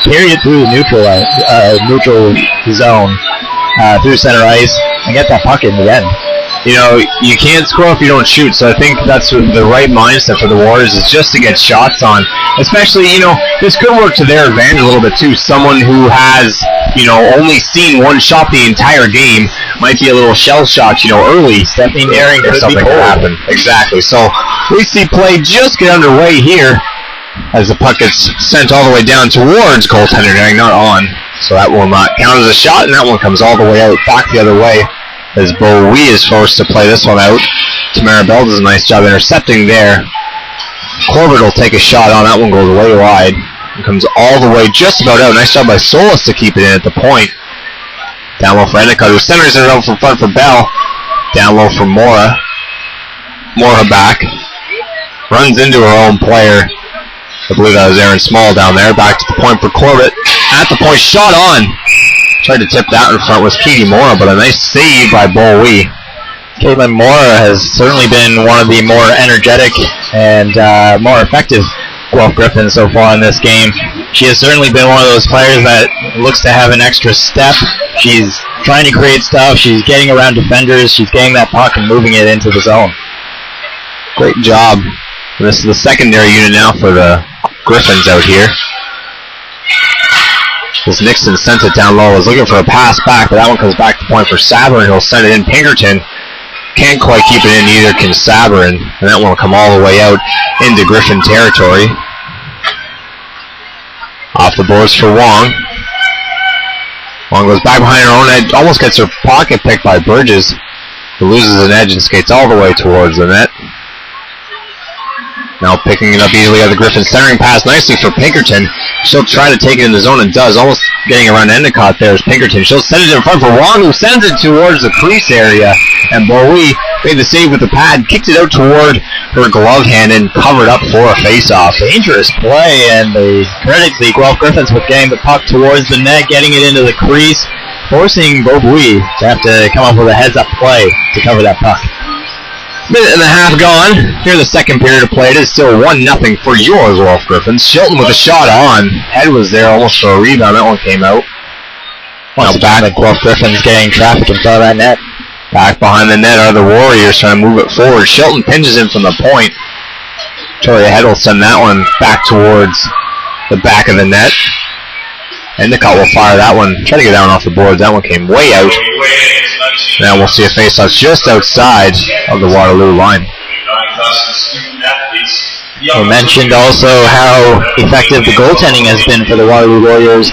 carry it through the neutral zone, through center ice, and get that puck in the end. You know, you can't score if you don't shoot, so I think that's the right mindset for the Warriors, is just to get shots on. Especially, you know, this could work to their advantage a little bit too. Someone who has, you know, only seen one shot the entire game might be a little shell shocked, you know, early. Stephanie Daring could something could happen. Exactly. So we see play just get underway here as the puck gets sent all the way down towards goaltender Daring, not on. So that will not count as a shot, and that one comes all the way out, back the other way, as Bowie is forced to play this one out. Tamara Bell does a nice job intercepting there. Corbett will take a shot on. That one goes way wide. It comes all the way just about out. Nice job by Solis to keep it in at the point. Down low for Endicott, who centers it out from front for Bell. Down low for Mora. Mora back. Runs into her own player. I believe that was Aaron Small down there. Back to the point for Corbett. At the point, shot on. Tried to tip that in front was Katie Mora, but a nice save by Bowie. Caitlin Mora has certainly been one of the more energetic and more effective Guelph Griffins so far in this game. She has certainly been one of those players that looks to have an extra step. She's trying to create stuff. She's getting around defenders. She's getting that puck and moving it into the zone. Great job. And this is the secondary unit now for the Griffins out here. As Nixon sent it down low, was looking for a pass back, but that one comes back to point for Saverin. He'll send it in. Pinkerton can't quite keep it in, neither can Saverin, and that one will come all the way out into Griffin territory. Off the boards for Wong. Wong goes back behind her own edge, almost gets her pocket picked by Bridges, who loses an edge and skates all the way towards the net. Now picking it up easily at the Griffin, centering pass nicely for Pinkerton. She'll try to take it in the zone and does, almost getting around Endicott there is Pinkerton. She'll send it in front for Wong, who sends it towards the crease area, and Bowie made the save with the pad, kicked it out toward her glove hand and covered up for a face-off. Dangerous play, and they credit the Guelph Griffins with getting the puck towards the net, getting it into the crease, forcing Bowie to have to come up with a heads-up play to cover that puck. Minute and a half gone. Here the second period of play. It is still 1-0 for your Guelph Griffins. Shilton with a shot on. Head was there almost for a rebound. That one came out. Now back the Guelph Griffins getting traffic in front of that net. Back behind the net are the Warriors trying to move it forward. Shilton pinches in from the point. Victoria Head will send that one back towards the back of the net. Endicott will fire that one. Try to get down off the board. That one came way out. Now we'll see a face-off just outside of the Waterloo line. We mentioned also how effective the goaltending has been for the Waterloo Warriors.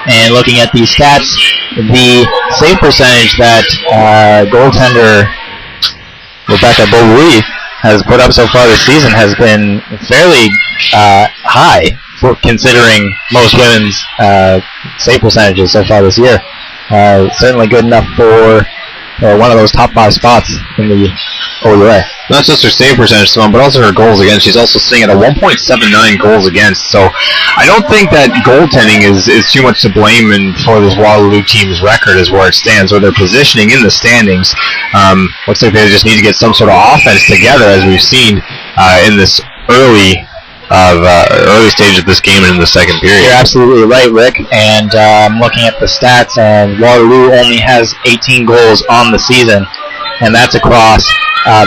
And looking at these stats, the save percentage that goaltender Rebecca Bowie has put up so far this season has been fairly high, for considering most women's save percentages so far this year. Certainly good enough for one of those top 5 spots in the OUA. Not just her save percentage, Simone, but also her goals against. She's also sitting at a 1.79 goals against. So I don't think that goaltending is too much to blame for this Waterloo team's record as where it stands, or their positioning in the standings. Looks like they just need to get some sort of offense together, as we've seen in this early stage of this game and in the second period. You're absolutely right, Rick. And looking at the stats, and Waterloo only has 18 goals on the season, and that's across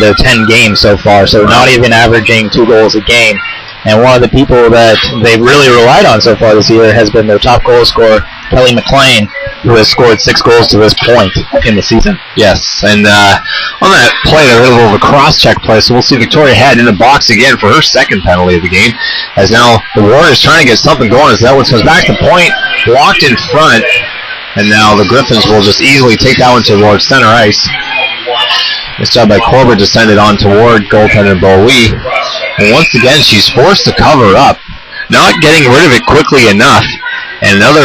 their 10 games so far, so not even averaging 2 goals a game. And one of the people that they've really relied on so far this year has been their top goal scorer, Kelly McLean, who has scored 6 goals to this point in the season. Yes, and on that play, there was a little of a cross-check play, so we'll see Victoria Head in the box again for her second penalty of the game, as now the Warriors trying to get something going, as that one comes back to point, blocked in front, and now the Griffins will just easily take that one towards center ice. Nice job by Corbett to send it on toward goaltender Bowie. And once again, she's forced to cover up, not getting rid of it quickly enough. And another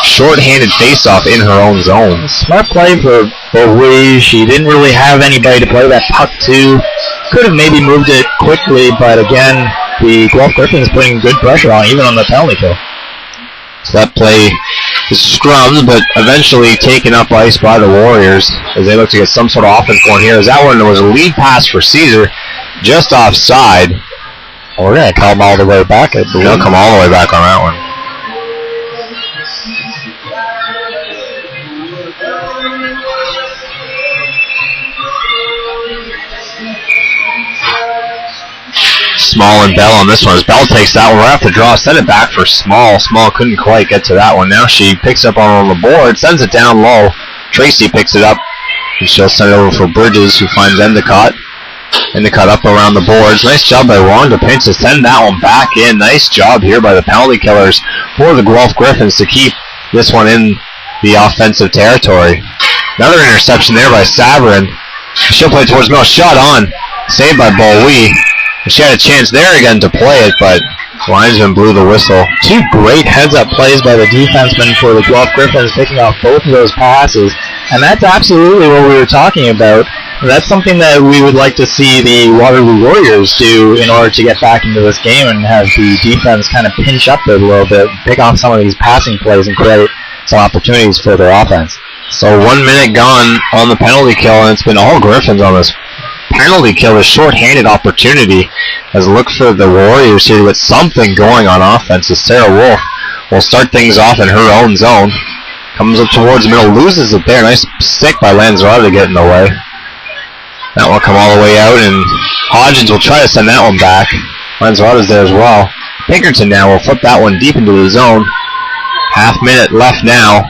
short-handed face-off in her own zone. Smart play for Bowie. She didn't really have anybody to play that puck to. Could have maybe moved it quickly, but again, the Guelph Griffins putting good pressure on, even on the penalty kill. So that play is scrummed, but eventually taken up ice by the Warriors as they look to get some sort of offense going here. As that one was a lead pass for Caesar, just offside. We're going to come all the way back, I believe. They'll come all the way back on that one. Small and Bell on this one. As Bell takes that one right off the draw, send it back for Small. Small couldn't quite get to that one. Now she picks up on the board, sends it down low. Tracy picks it up, and she'll send it over for Bridges, who finds Endicott. Endicott up around the boards. Nice job by Wong to pinch to send that one back in. Nice job here by the penalty killers for the Guelph Griffins to keep this one in the offensive territory. Another interception there by Saverin. She'll play towards middle. Shot on. Saved by Bowie. She had a chance there again to play it, but linesman blew the whistle. Two great heads-up plays by the defenseman for the Guelph Griffins, picking off both of those passes, and that's absolutely what we were talking about. That's something that we would like to see the Waterloo Warriors do in order to get back into this game and have the defense kind of pinch up there a little bit, pick off some of these passing plays and create some opportunities for their offense. So 1 minute gone on the penalty kill, and it's been all Griffins on this penalty kill. A short-handed opportunity as look for the Warriors here to get something going on offense. As Sarah Wolf will start things off in her own zone. Comes up towards the middle, loses it there. Nice stick by Lanzarote to get in the way. That will come all the way out, and Hodgins will try to send that one back. Lanzarote's there as well. Pinkerton now will flip that one deep into the zone. Half minute left now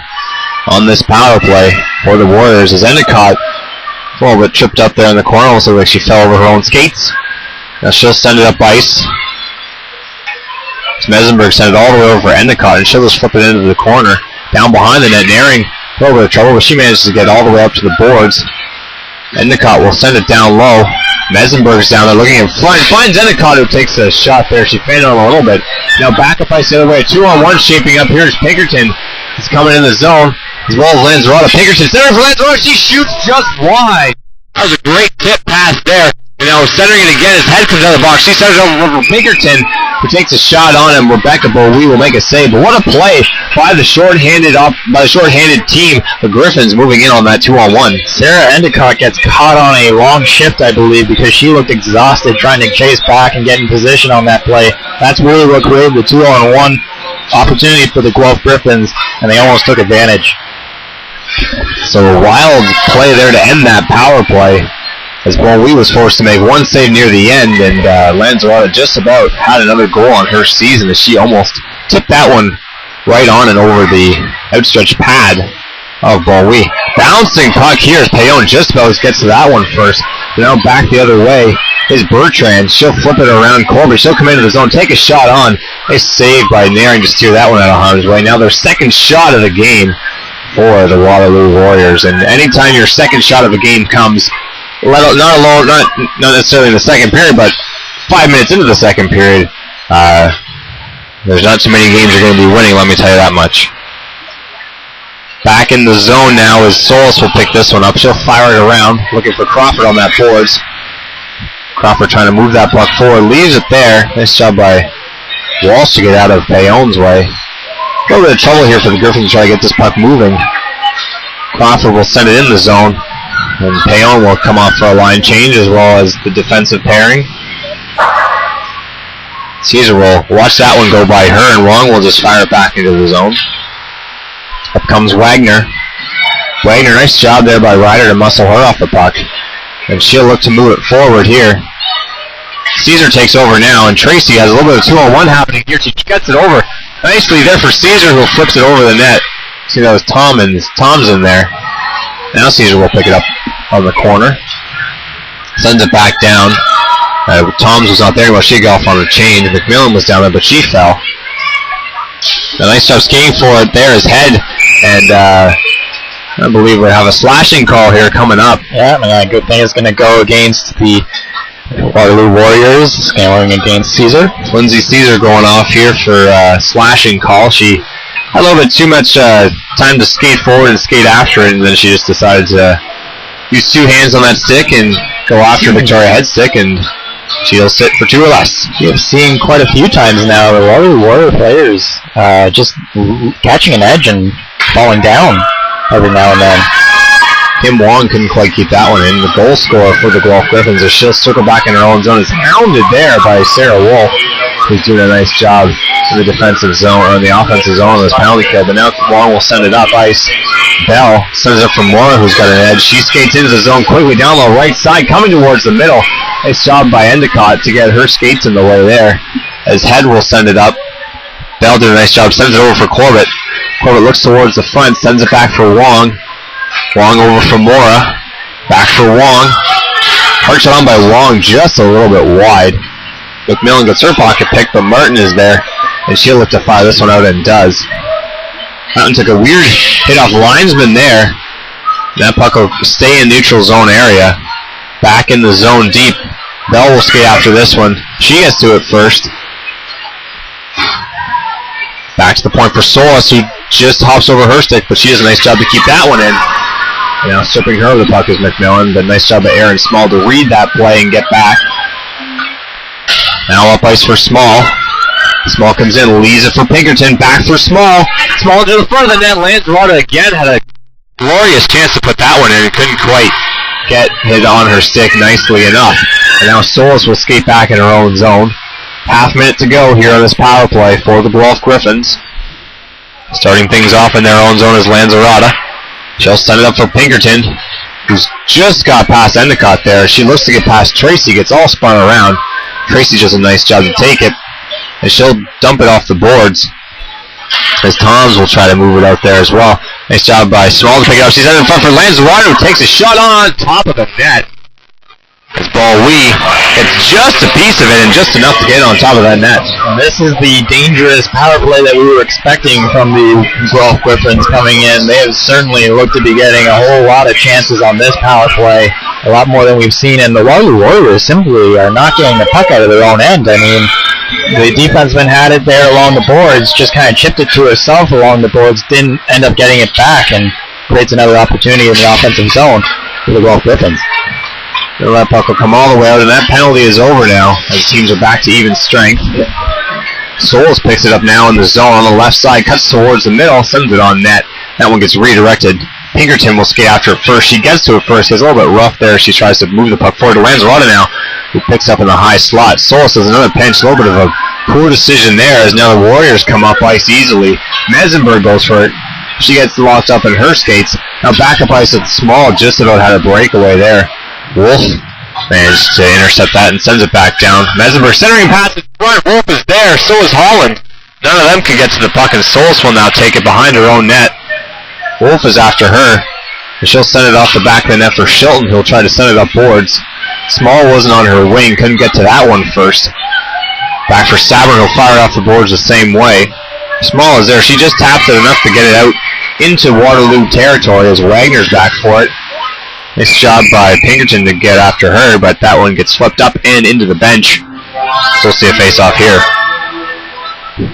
on this power play for the Warriors as Endicott a little bit tripped up there in the corner. Almost looked like she fell over her own skates. Now she'll send it up ice. Mesenberg sent it all the way over for Endicott, and she'll just flip it into the corner. Down behind the net, Naring a little bit of trouble, but she manages to get all the way up to the boards. Endicott will send it down low. Mesenberg's down there looking in front. Finds Endicott, who takes a shot there. She faded on a little bit. Now back up ice the other way. 2-on-1 shaping up here as Pinkerton is coming in the zone, as well as Lanzarote. Pinkerton center for Lanzarote. She shoots just wide. That was a great tip pass there. And now centering it again. His head comes out of the box. She sends it over for Pinkerton, who takes a shot on him. Rebecca Bowie will make a save. But what a play by the short-handed team. The Griffins moving in on that 2-on-1. Sarah Endicott gets caught on a long shift, I believe, because she looked exhausted trying to chase back and get in position on that play. That's really what created the 2-on-1 opportunity for the Guelph Griffins, and they almost took advantage. So a wild play there to end that power play, as Bowie was forced to make one save near the end, and Lanzarote just about had another goal on her season as she almost tipped that one right on and over the outstretched pad of Bowie. Bouncing puck here as Payon just about gets to that one first. But now back the other way is Bertrand. She'll flip it around Colby. She'll come into the zone, take a shot on. A save by Naring to steer that one out of harm's way. Now their second shot of the game for the Waterloo Warriors. And anytime your second shot of a game comes, not necessarily in the second period, but 5 minutes into the second period, there's not too many games you're going to be winning, let me tell you that much. Back in the zone now as Solis will pick this one up. She'll fire it around, looking for Crawford on that boards. Crawford trying to move that puck forward, leaves it there. Nice job by Walsh to get out of Payon's way. A little bit of trouble here for the Griffins to try to get this puck moving. Crawford will send it in the zone, and Payon will come off for a line change as well as the defensive pairing. Caesar will watch that one go by her, and Wong will just fire it back into the zone. Up comes Wagner. Wagner, nice job there by Ryder to muscle her off the puck. And she'll look to move it forward here. Caesar takes over now, and Tracy has a little bit of 2-on-1 happening here. She gets it over nicely there for Caesar, who flips it over the net. See, that was Tom's in there. Now Caesar will pick it up on the corner. Sends it back down. Tom's was not there while she got off on the change. McMillan was down there, but she fell. A nice job skating for it there is Head, and I believe we have a slashing call here coming up. Yeah, and a good thing is going to go against the Waterloo Warriors, scaling against Caesar. Lindsay Caesar going off here for a slashing call. She had a little bit too much time to skate forward and skate after it, and then she just decided to use two hands on that stick and go after Victoria Head's stick, and she'll sit for two or less. You've seen quite a few times now the Waterloo Warrior players just catching an edge and falling down every now and then. Kim Wong couldn't quite keep that one in. The goal scorer for the Guelph Griffins as she'll circle back in her own zone is hounded there by Sarah Wolf, who's doing a nice job in the defensive zone, or in the offensive zone on this penalty kill. But now Wong will send it up ice. Bell sends it up for Mora, who's got an edge. She skates into the zone quickly down the right side, coming towards the middle. Nice job by Endicott to get her skates in the way there. As Head will send it up. Bell did a nice job, sends it over for Corbett. Corbett looks towards the front, sends it back for Wong. Wong over for Mora. Back for Wong. Hard shot on by Wong, just a little bit wide. McMillan gets her pocket pick, but Martin is there, and she'll look to fire this one out and does. Mountain took a weird hit off linesman there. That puck will stay in neutral zone area. Back in the zone deep. Bell will skate after this one. She gets to it first. Back to the point for Solis, who just hops over her stick, but she does a nice job to keep that one in. Now stripping her of the puck is McMillan, but nice job by Aaron Small to read that play and get back. Now up ice for Small. Small comes in, leaves it for Pinkerton, back for Small. Small to the front of the net, Lanzarote again had a glorious chance to put that one in and couldn't quite get hit on her stick nicely enough. And now Solis will skate back in her own zone. Half minute to go here on this power play for the Guelph Griffins. Starting things off in their own zone is Lanzarote. She'll send it up for Pinkerton, who's just got past Endicott there. She looks to get past Tracy, gets all spun around. Tracy does a nice job to take it, and she'll dump it off the boards. As Toms will try to move it out there as well. Nice job by Small to pick it up. She's in front for Lanzarote, who takes a shot on top of the net. As Ball-Wee gets just a piece of it and just enough to get on top of that net. And this is the dangerous power play that we were expecting from the Guelph Griffins coming in. They have certainly looked to be getting a whole lot of chances on this power play, a lot more than we've seen. And the Waterloo Warriors simply are not getting the puck out of their own end. I mean, the defenseman had it there along the boards, just kind of chipped it to herself along the boards, didn't end up getting it back, and creates another opportunity in the offensive zone for the Guelph Griffins. That puck will come all the way out, and that penalty is over now as teams are back to even strength. Solis picks it up now in the zone on the left side, cuts towards the middle, sends it on net. That one gets redirected. Pinkerton will skate after it first. She gets to it first, gets a little bit rough there. She tries to move the puck forward to Lanzarote now, who picks up in the high slot. Solis does another pinch, a little bit of a poor decision there as now the Warriors come up ice easily. Mesenberg goes for it. She gets locked up in her skates. Now back up ice at Small, just about had a breakaway there. Wolf managed to intercept that and sends it back down. Mesenberg centering pass in front. Wolf is there. So is Holland. None of them can get to the puck, and Solis will now take it behind her own net. Wolf is after her, and she'll send it off the back of the net for Shilton, who'll try to send it up boards. Small wasn't on her wing, couldn't get to that one first. Back for Sabern, who'll fire off the boards the same way. Small is there. She just tapped it enough to get it out into Waterloo territory as Wagner's back for it. Nice job by Pinkerton to get after her, but that one gets swept up and into the bench. So we'll see a face-off here.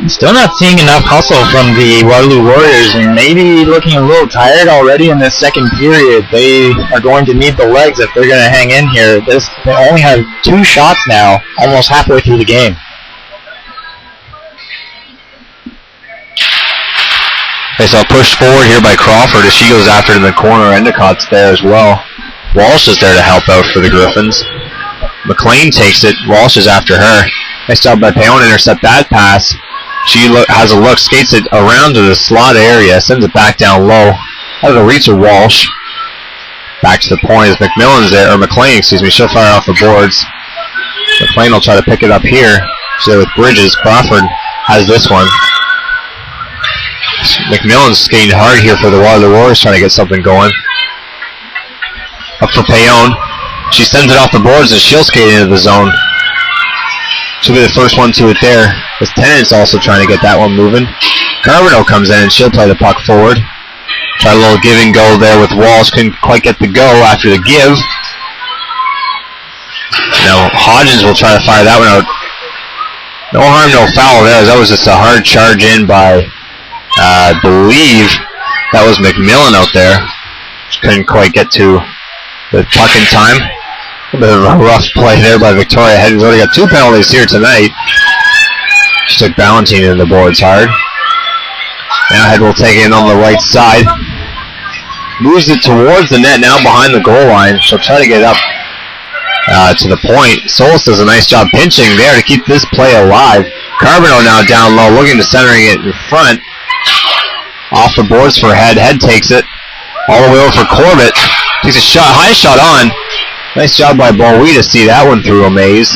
Still not seeing enough hustle from the Waterloo Warriors, and maybe looking a little tired already in this second period. They are going to need the legs if they're going to hang in here. They only have 2 shots now, almost halfway through the game. Face-off pushed forward here by Crawford as she goes after it in the corner. Endicott's there as well. Walsh is there to help out for the Griffins. McLean takes it. Walsh is after her. Nice job by Payon to intercept that pass. She has a look, skates it around to the slot area, sends it back down low. Out of the reach of Walsh. Back to the point as McMillan's there, or McLean, excuse me. She'll fire off the boards. McLean will try to pick it up here. She's there with Bridges. Crawford has this one. McMillan's skating hard here for the Waterloo Warriors, trying to get something going. Up for Payon. She sends it off the boards and she'll skate into the zone. She'll be the first one to it there. As Tennant's also trying to get that one moving. Carbonell comes in and she'll play the puck forward. Try a little give and go there with Walsh. Couldn't quite get the go after the give. Now Hodgins will try to fire that one out. No harm, no foul there. That was just a hard charge in by, I believe that was McMillan out there. Couldn't quite get to the puck in time. A bit of a rough play there by Victoria Head, who's already got 2 penalties here tonight. She took Valentine in the boards hard. Now Head will take it in on the right side. Moves it towards the net now behind the goal line. She'll try to get up to the point. Solis does a nice job pinching there to keep this play alive. Carbonell now down low, looking to centering it in front. Off the boards for Head. Head takes it all the way over for Corbett. Takes a shot, high shot on. Nice job by Bowie to see that one through a maze.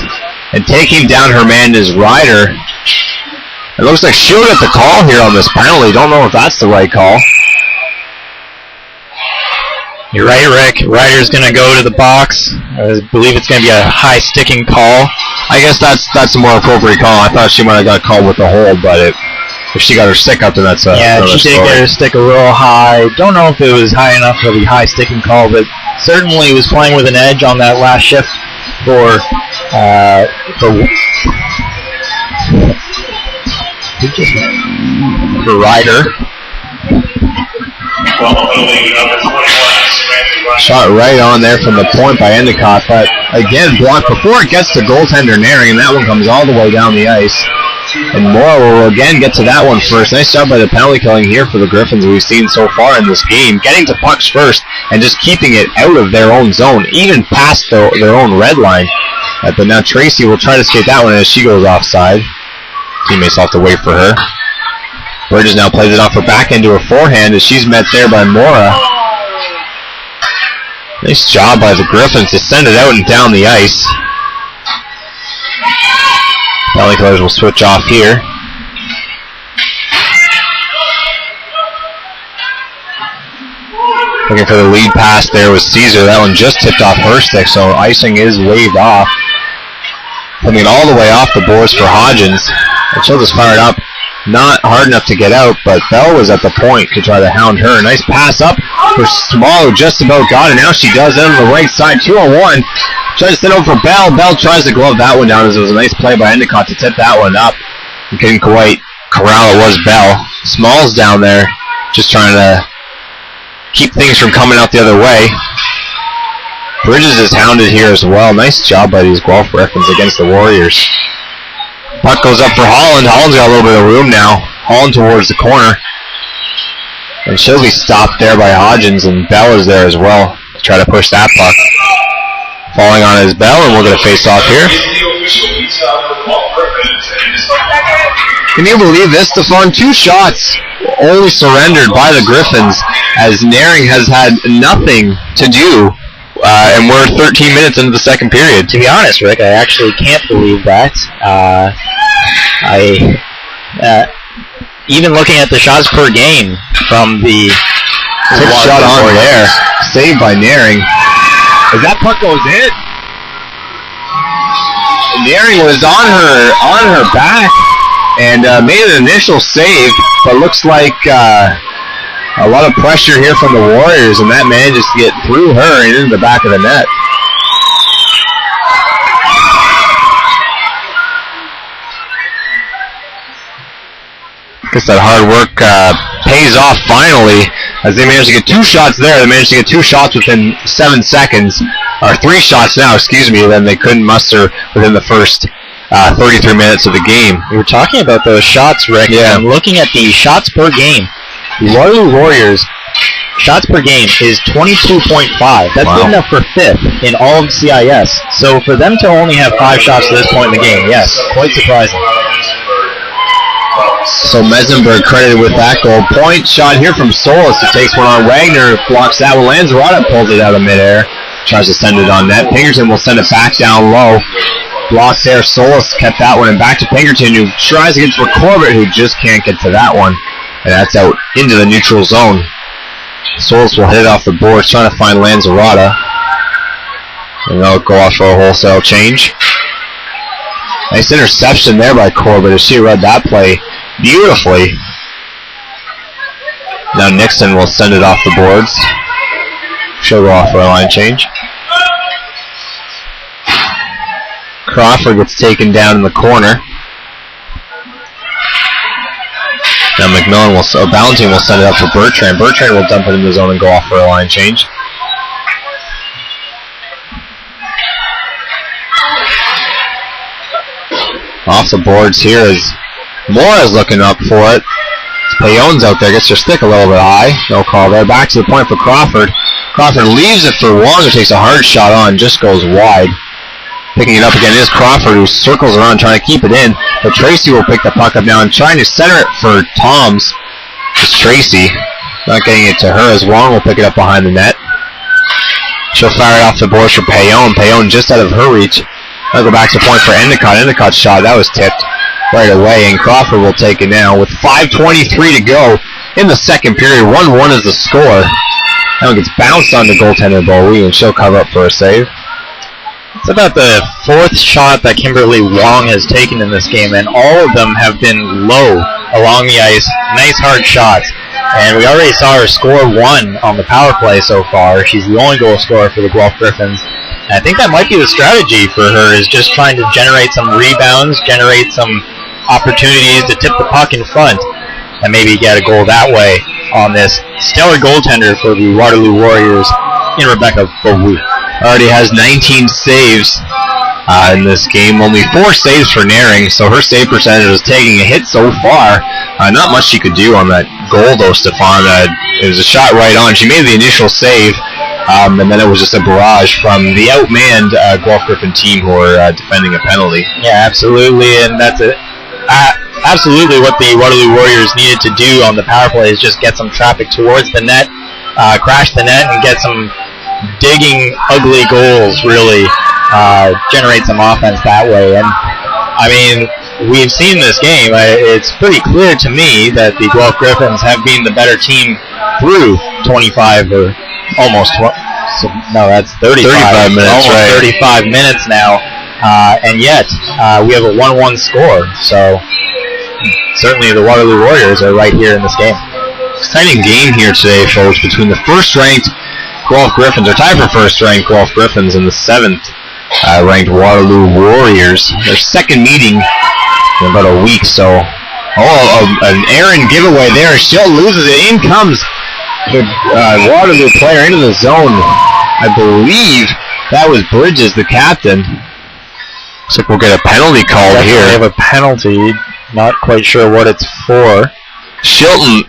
And taking down Hernandez Ryder. It looks like she'll get the call here on this penalty. Don't know if that's the right call. You're right, Rick. Ryder's going to go to the box. I believe it's going to be a high sticking call. I guess that's a more appropriate call. I thought she might have got called with the hold, but if she got her stick up, then that's a yeah, she did get her stick a real high. Don't know if it was high enough for the high sticking call, but certainly was playing with an edge on that last shift for Ryder. Shot right on there from the point by Endicott, but again blocked before it gets to goaltender Naring, and that one comes all the way down the ice. And Mora will again get to that one first. Nice job by the penalty killing here for the Griffins we've seen so far in this game. Getting to pucks first and just keeping it out of their own zone, even past their own red line. But now Tracy will try to skate that one as she goes offside. Teammates have to wait for her. Bridges now plays it off her backhand to her forehand as she's met there by Mora. Nice job by the Griffins to send it out and down the ice. Penalty killers will switch off here. Looking for the lead pass there was Caesar. That one just tipped off her stick, so icing is waved off. Coming all the way off the boards for Hodgins. And she'll just fire it up. Not hard enough to get out, but Bell was at the point to try to hound her. Nice pass up for Small, who just about got it. Now she does it on the right side, 2-on-1. Tries to send over for Bell. Bell tries to glove that one down as it was a nice play by Endicott to tip that one up. And couldn't quite corral it, was Bell. Small's down there, just trying to keep things from coming out the other way. Bridges is hounded here as well. Nice job by these Guelph Griffins against the Warriors. Puck goes up for Holland. Holland's got a little bit of room now. Holland towards the corner. And she'll be stopped there by Hodgins, and Bell is there as well to try to push that puck. Falling on his Bell, and we'll get a face-off here. Can you believe this, Stefan? 2 shots only surrendered by the Griffins as Naring has had nothing to do. And we're 13 minutes into the second period. To be honest, Rick, I actually can't believe that. Even looking at the shots per game from the tip shot on there, saved by Naring. As that puck goes in, Naring was on her back and made an initial save, but looks like a lot of pressure here from the Warriors, and that manages to get through her and into the back of the net. Guess that hard work pays off finally, as they managed to get 2 shots there. They managed to get 2 shots within 7 seconds, or 3 shots now, excuse me, then they couldn't muster within the first 33 minutes of the game. We were talking about those shots, Rick. Yeah. I'm looking at the shots per game. The Waterloo Warriors shots per game is 22.5. That's good enough for 5th in all of CIS. So for them to only have 5 shots to this point in the game, yes, quite surprising. So Mesenberg credited with that goal. Point shot here from Solis, who takes one on Wagner, blocks that one. Lanzarote pulls it out of midair, tries to send it on net. Pinkerton will send it back down low. Blocks there. Solis kept that one, and back to Pinkerton, who tries to get for Corbett, who just can't get to that one. And that's out into the neutral zone. Solis will hit it off the boards, trying to find Lanzarote. And they'll go off for a wholesale change. Nice interception there by Corbett as she read that play beautifully. Now Nixon will send it off the boards. She'll go off for a line change. Crawford gets taken down in the corner. Now McMillan Valentin will send it up for Bertrand. Bertrand will dump it in the zone and go off for a line change. Off the boards here as Mora's looking up for it. Payon's out there, gets her stick a little bit high. No call there. Back to the point for Crawford. Crawford leaves it for Wong, who takes a hard shot on, just goes wide. Picking it up again is Crawford, who circles around trying to keep it in. But Tracy will pick the puck up now and trying to center it for Toms. It's Tracy. Not getting it to her as Wong will pick it up behind the net. She'll fire it off the board for Payon. Payon just out of her reach. I'll go back to point for Endicott. Endicott's shot, that was tipped right away, and Crawford will take it now with 5:23 to go in the second period. 1-1 is the score. That one gets bounced on the goaltender Bowie, and she'll cover up for a save. It's about the fourth shot that Kimberly Wong has taken in this game, and all of them have been low along the ice. Nice hard shots. And we already saw her score 1 on the power play so far. She's the only goal scorer for the Guelph Griffins. And I think that might be the strategy for her, is just trying to generate some rebounds, generate some opportunities to tip the puck in front, and maybe get a goal that way on this stellar goaltender for the Waterloo Warriors in Rebecca Bowie. Already has 19 saves in this game. Only 4 saves for Naring, so her save percentage is taking a hit so far. Not much she could do on that goal, though, Stefan. It was a shot right on. She made the initial save, and then it was just a barrage from the outmanned Guelph Griffin team who are defending a penalty. Yeah, absolutely, and that's absolutely what the Waterloo Warriors needed to do on the power play, is just get some traffic towards the net, crash the net, and get some digging, ugly goals, really. Generate some offense that way. And I mean, we've seen this game. It's pretty clear to me that the Guelph Griffins have been the better team through 25 or almost, no, that's 35 minutes, almost right. 35 minutes now, and yet we have a 1-1 score. So certainly the Waterloo Warriors are right here in this game. Exciting game here today, folks, between the first-ranked Guelph Griffins, or tied for first-ranked Guelph Griffins, and the 7th ranked Waterloo Warriors. Their second meeting in about a week, so an errant giveaway there. She'll loses it. In comes the Waterloo player into the zone. I believe that was Bridges, the captain. Looks like we'll get a penalty called here. We have a penalty. Not quite sure what it's for. Shilton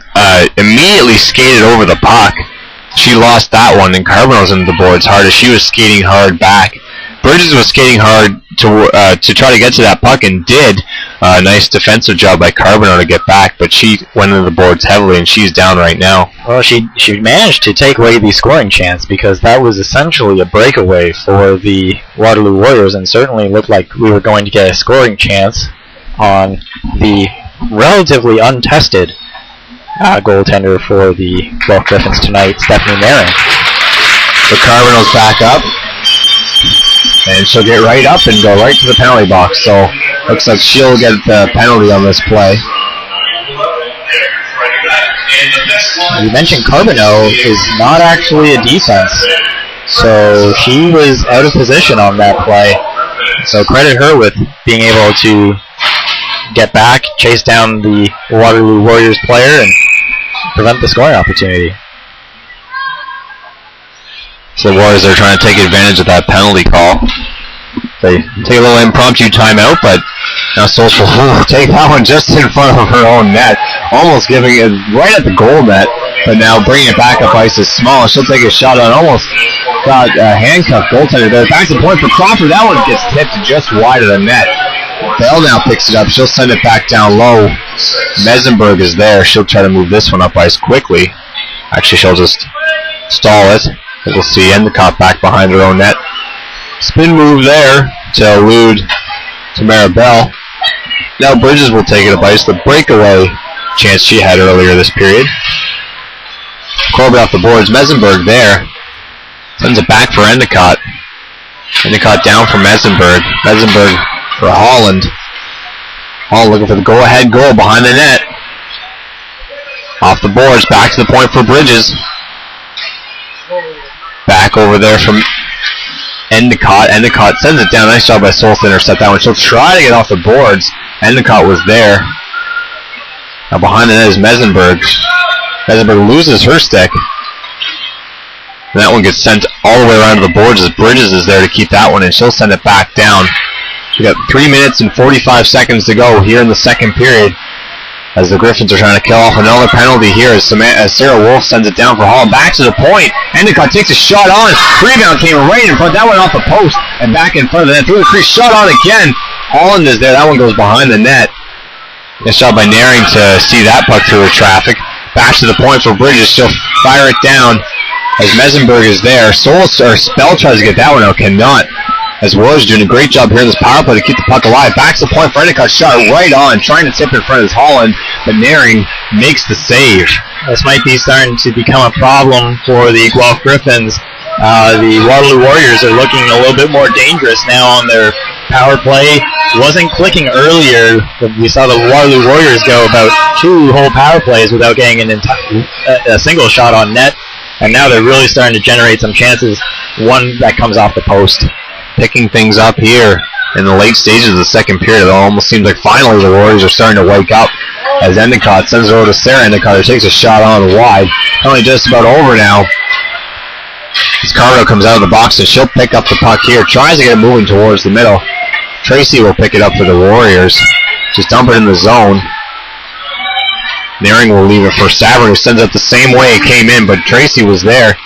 immediately skated over the puck. She lost that one, and Carbonell's into the boards hard as she was skating hard back. Bridges was skating hard to try to get to that puck, and did. Nice defensive job by Carbonell to get back, but she went into the boards heavily, and she's down right now. Well, she managed to take away the scoring chance, because that was essentially a breakaway for the Waterloo Warriors, and certainly looked like we were going to get a scoring chance on the relatively untested goaltender for the Guelph Griffins tonight, Stephanie Naring. So Carbonell's back up, and she'll get right up and go right to the penalty box. So looks like she'll get the penalty on this play. You mentioned Carbonell is not actually a defense, so she was out of position on that play. So credit her with being able to get back, chase down the Waterloo Warriors player, and prevent the scoring opportunity. So the Warriors are trying to take advantage of that penalty call. They take a little impromptu timeout, but now Social will take that one just in front of her own net, almost giving it right at the goal net, but now bringing it back up ice is small. She'll take a shot on, almost got a handcuffed goaltender there. Back to the point for Crawford. That one gets tipped just wide of the net. Bell now picks it up. She'll send it back down low. Mesenberg is there. She'll try to move this one up ice quickly. Actually, she'll just stall it. We'll see Endicott back behind her own net. Spin move there to elude Tamara Bell. Now Bridges will take it up ice. The breakaway chance she had earlier this period. Corbett off the boards. Mesenberg there. Sends it back for Endicott. Endicott down for Mesenberg. Mesenberg for Holland. Holland looking for the go-ahead goal behind the net. Off the boards. Back to the point for Bridges. Back over there from Endicott. Endicott sends it down. Nice job by Soul to intercept that one. She'll try to get off the boards. Endicott was there. Now behind the net is Mesenberg. Mesenberg loses her stick. And that one gets sent all the way around to the boards as Bridges is there to keep that one, and she'll send it back down. We got 3 minutes and 45 seconds to go here in the second period, as the Griffins are trying to kill off another penalty here as Sarah Wolf sends it down for Holland. Back to the point. Endicott takes a shot on. Rebound came right in front. That went off the post and back in front of the net. Through the crease. Shot on again. Holland is there. That one goes behind the net. Nice job by Naring to see that puck through the traffic. Back to the point for Bridges. She'll fire it down. as Mesenberg is there. Spell tries to get that one out, cannot. As Willis doing a great job here in this power play to keep the puck alive. Backs the point for Endicott, shot right on, trying to tip in front of Holland, but Naring makes the save. This might be starting to become a problem for the Guelph Griffins. The Waterloo Warriors are looking a little bit more dangerous now on their power play. Wasn't clicking earlier. We saw the Waterloo Warriors go about 2 whole power plays without getting a single shot on net, and now they're really starting to generate some chances. One that comes off the post. Picking things up here in the late stages of the second period. It almost seems like finally the Warriors are starting to wake up as Endicott sends it over to Sarah Endicott, who takes a shot on wide. Only just about over now. As Carter comes out of the box and she'll pick up the puck here. Tries to get it moving towards the middle. Tracy will pick it up for the Warriors. Just dump it in the zone. Naring will leave it for Savern, who sends it the same way it came in, but Tracy was there.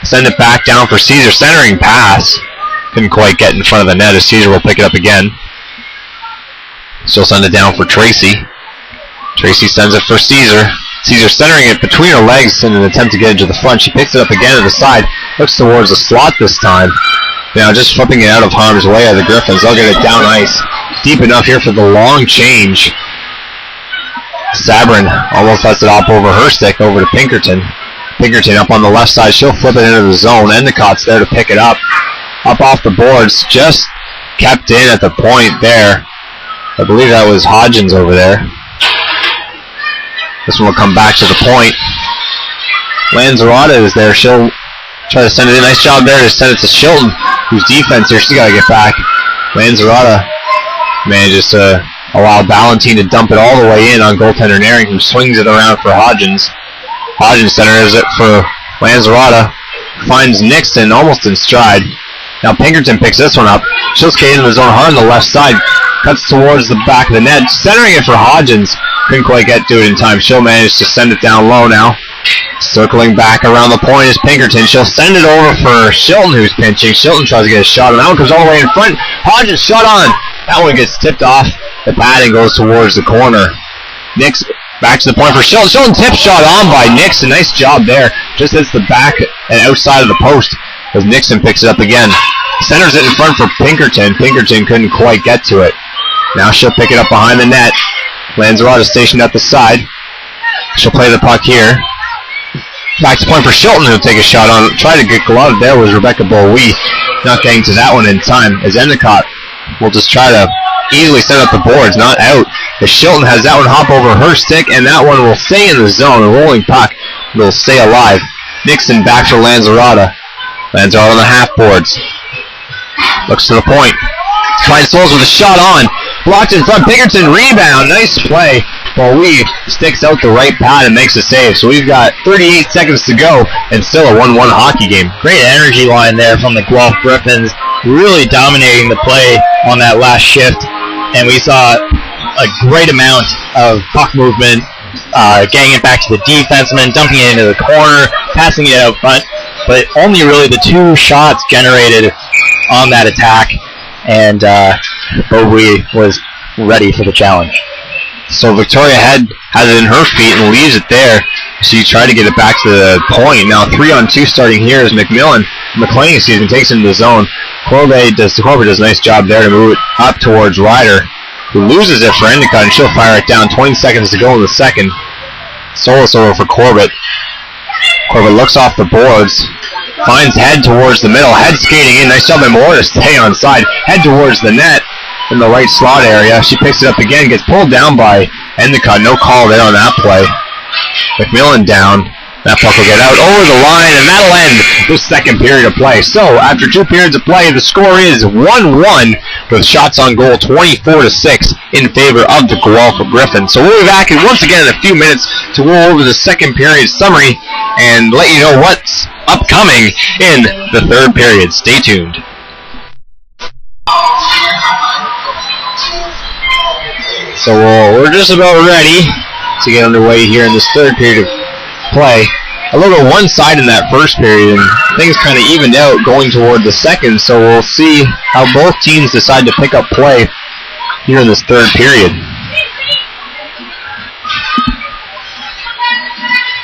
Send it back down for Caesar. Centering pass. Couldn't quite get in front of the net as Caesar will pick it up again. She'll send it down for Tracy. Tracy sends it for Caesar. Caesar centering it between her legs in an attempt to get it to the front. She picks it up again to the side. Looks towards the slot this time. Now just flipping it out of harm's way of the Griffins. They'll get it down ice. Deep enough here for the long change. Sabrin almost lets it off over her stick over to Pinkerton. Pinkerton up on the left side. She'll flip it into the zone. Endicott's there to pick it up. Up off the boards, just kept in at the point there. I believe that was Hodgins over there. This one will come back to the point. Lanzarota is there. She'll try to send it in. Nice job there to send it to Shilton, whose defense here. She's got to get back. Lanzarota manages to allow Ballantine to dump it all the way in on goaltender Naring, who swings it around for Hodgins. Hodgins centers it for Lanzarota. Finds Nixon almost in stride. Now Pinkerton picks this one up. She'll skate into the zone hard on the left side. Cuts towards the back of the net. Centering it for Hodgins. Couldn't quite get to it in time. She'll manage to send it down low now. Circling back around the point is Pinkerton. She'll send it over for Shilton, who's pinching. Shilton tries to get a shot, and that one comes all the way in front. Hodgins shot on. That one gets tipped off the pad and goes towards the corner. Nix back to the point for Shilton. Shilton tip shot on by Nixon. Nice job there. Just hits the back and outside of the post as Nixon picks it up again. Centers it in front for Pinkerton. Pinkerton couldn't quite get to it. Now she'll pick it up behind the net. Lanzarote stationed at the side. She'll play the puck here. Back to point for Shilton, who'll take a shot on. Try to get gloved there was Rebecca Bowie. Not getting to that one in time, as Endicott will just try to easily set up the boards, not out. As Shilton has that one hop over her stick, and that one will stay in the zone. A rolling puck will stay alive. Nixon back for Lanzarote. Lanzarote on the half boards. Looks to the point. Finds Souls with a shot on. Blocked in front. Pinkerton rebound. Nice play. Bowie sticks out the right pad and makes a save. So we've got 38 seconds to go and still a 1-1 hockey game. Great energy line there from the Guelph Griffins. Really dominating the play on that last shift. And we saw a great amount of puck movement, getting it back to the defenseman, dumping it into the corner, passing it out front. But only really the 2 shots generated on that attack. And Bowie was ready for the challenge. So Victoria has it in her feet and leaves it there. She tried to get it back to the point. Now 3-on-2 starting here is McClain takes it into the zone. Corbett does a nice job there to move it up towards Ryder, who loses it for Endicott, and she'll fire it down. 20 seconds to go in the second. Solis over for Corbett. Corbett looks off the boards. Finds head towards the middle. Head skating in. Nice job by Moore to stay on side. Head towards the net in the right slot area. She picks it up again. Gets pulled down by Endicott. No call there on that play. McMillan down. That puck will get out over the line, and that'll end the second period of play. So, after 2 periods of play, the score is 1-1 with shots on goal 24-6 in favor of the Guelph Griffins. So we'll be back once again in a few minutes to go over the second period summary and let you know what's upcoming in the third period. Stay tuned. So we're just about ready to get underway here in this third period of play. A little one-sided in that first period, and things kind of evened out going toward the second, so we'll see how both teams decide to pick up play here in this third period.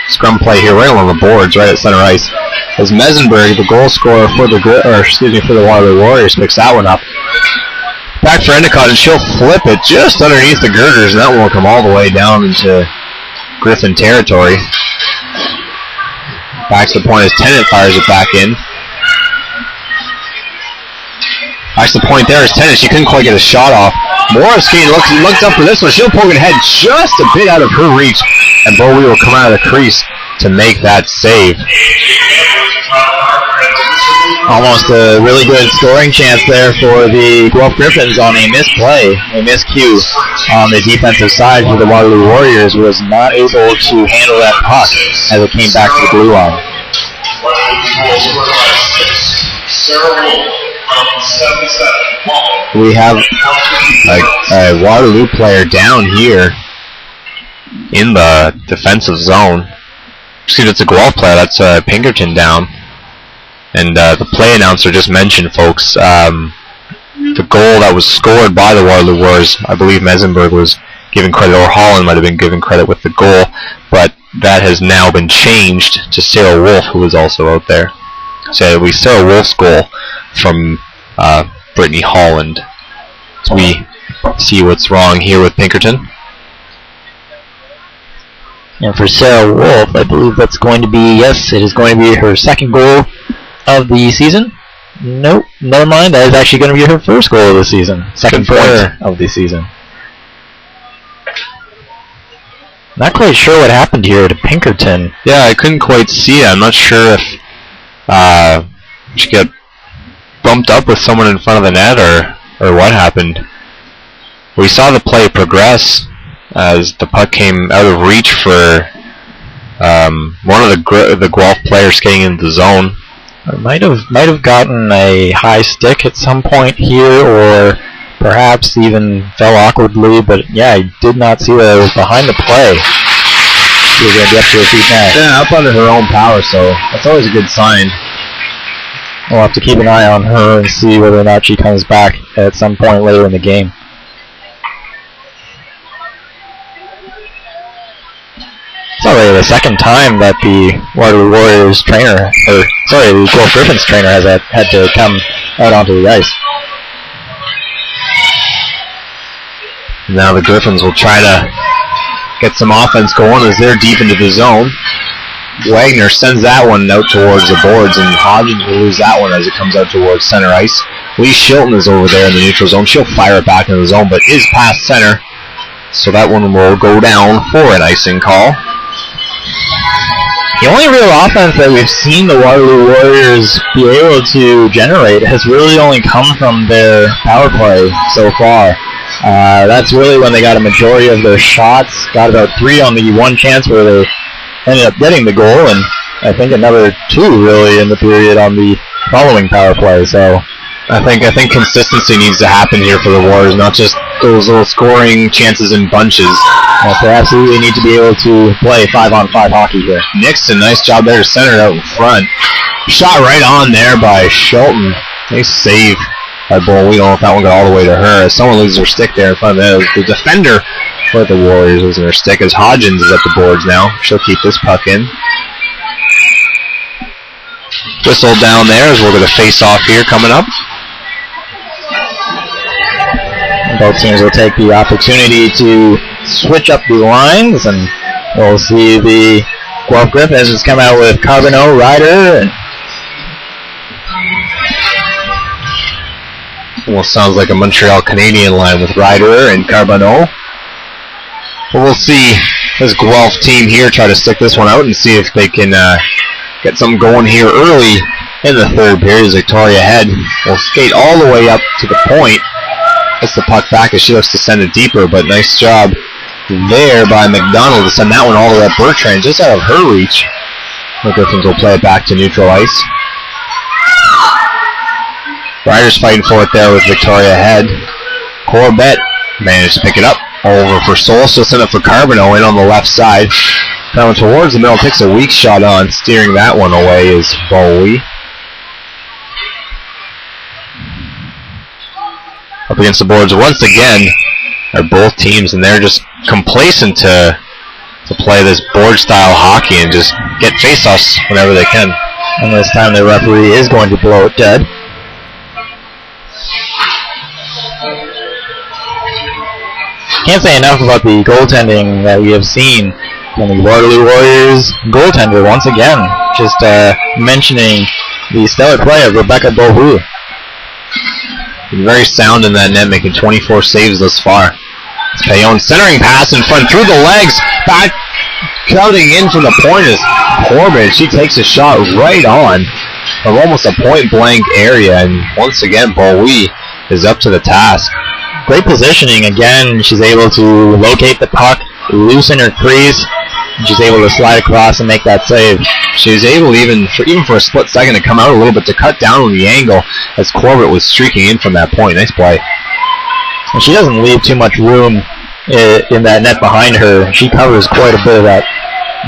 Scrum play here right along the boards, right at center ice. as Mesenberg, the goal scorer for the Waterloo Warriors, picks that one up. Back for Endicott, and she'll flip it just underneath the girders, and that one will come all the way down into Griffin territory. Back to the point as Tennant fires it back in. Back to the point there is Tennant. She couldn't quite get a shot off. Morris Kane looks up for this one. She'll poke it ahead just a bit out of her reach, and Bowie will come out of the crease to make that save. Almost a really good scoring chance there for the Guelph Griffins on a misplay, a miscue on the defensive side for the Waterloo Warriors. Was not able to handle that puck as it came back to the blue line. We have a Waterloo player down here in the defensive zone. Excuse me, it's a Guelph player. That's Pinkerton down. And the play announcer just mentioned, folks, the goal that was scored by the Waterloo Warriors, I believe Mesenberg was given credit, or Holland might have been given credit with the goal, but that has now been changed to Sarah Wolf, who was also out there. So it'll be Sarah Wolf's goal from Brittany Holland. So we see what's wrong here with Pinkerton. And for Sarah Wolf, I believe that's going to be, yes, it is going to be her second goal of the season. Nope, never mind. That is actually going to be her first goal of the season. Second point of the season. Not quite sure what happened here to Pinkerton. Yeah, I couldn't quite see it. I'm not sure if she got bumped up with someone in front of the net or what happened. We saw the play progress as the puck came out of reach for one of the Guelph players getting into the zone. It might have gotten a high stick at some point here, or perhaps even fell awkwardly, but yeah, I did not see that it was behind the play. She was going to be up to her feet now. Yeah, up under her own power, so that's always a good sign. We'll have to keep an eye on her and see whether or not she comes back at some point later in the game. It's already the second time that the Waterloo Warriors trainer, the Guelph Griffins trainer has had to come out onto the ice. Now the Griffins will try to get some offense going as they're deep into the zone. Wagner sends that one out towards the boards, and Hodgins will lose that one as it comes out towards center ice. Lee Shilton is over there in the neutral zone. She'll fire it back into the zone, but is past center, so that one will go down for an icing call. The only real offense that we've seen the Waterloo Warriors be able to generate has really only come from their power play so far. That's really when they got a majority of their shots. Got about 3 on the one chance where they ended up getting the goal, and I think another 2 really in the period on the following power play. So I think consistency needs to happen here for the Warriors, not just those little scoring chances in bunches. They absolutely need to be able to play 5-on-5 hockey here. Nixon, nice job there to center it out in front. Shot right on there by Shilton. Nice save by Bull. We don't know if that one got all the way to her. Someone loses their stick there in front of the defender for the Warriors losing their stick as Hodgins is at the boards now. She'll keep this puck in. Whistle down there as we'll get a face-off here coming up. Both teams will take the opportunity to switch up the lines, and we'll see the Guelph Griffins has come out with Carbonneau, Ryder, and well, sounds like a Montreal Canadian line with Ryder and Carbonneau. Well, we'll see this Guelph team here try to stick this one out and see if they can get something going here early in the third period as Victoria Head will skate all the way up to the point. Gets the puck back as she looks to send it deeper, but nice job there by McDonald to send that one all the way up Bertrand, just out of her reach. The Griffins will play it back to neutral ice. Ryder's fighting for it there with Victoria Head. Corbett managed to pick it up over for Sol. She'll send it for Carbonneau in on the left side. Now towards the middle, takes a weak shot on. Steering that one away is Bowie. Up against the boards once again are both teams, and they're just complacent to play this board style hockey and just get face-offs whenever they can. And this time the referee is going to blow it dead. Can't say enough about the goaltending that we have seen from the Waterloo Warriors goaltender once again. Just mentioning the stellar play of Rebecca Beaulieu. Very sound in that net, making 24 saves thus far. It's Payon centering pass in front through the legs, back cutting in from the point is Corbett. She takes a shot right on from almost a point-blank area, and once again, Beaulieu is up to the task. Great positioning again. She's able to locate the puck, loosen her crease, and she's able to slide across and make that save. She was able even for a split second to come out a little bit to cut down on the angle as Corbett was streaking in from that point. Nice play. And she doesn't leave too much room in that net behind her. She covers quite a bit of that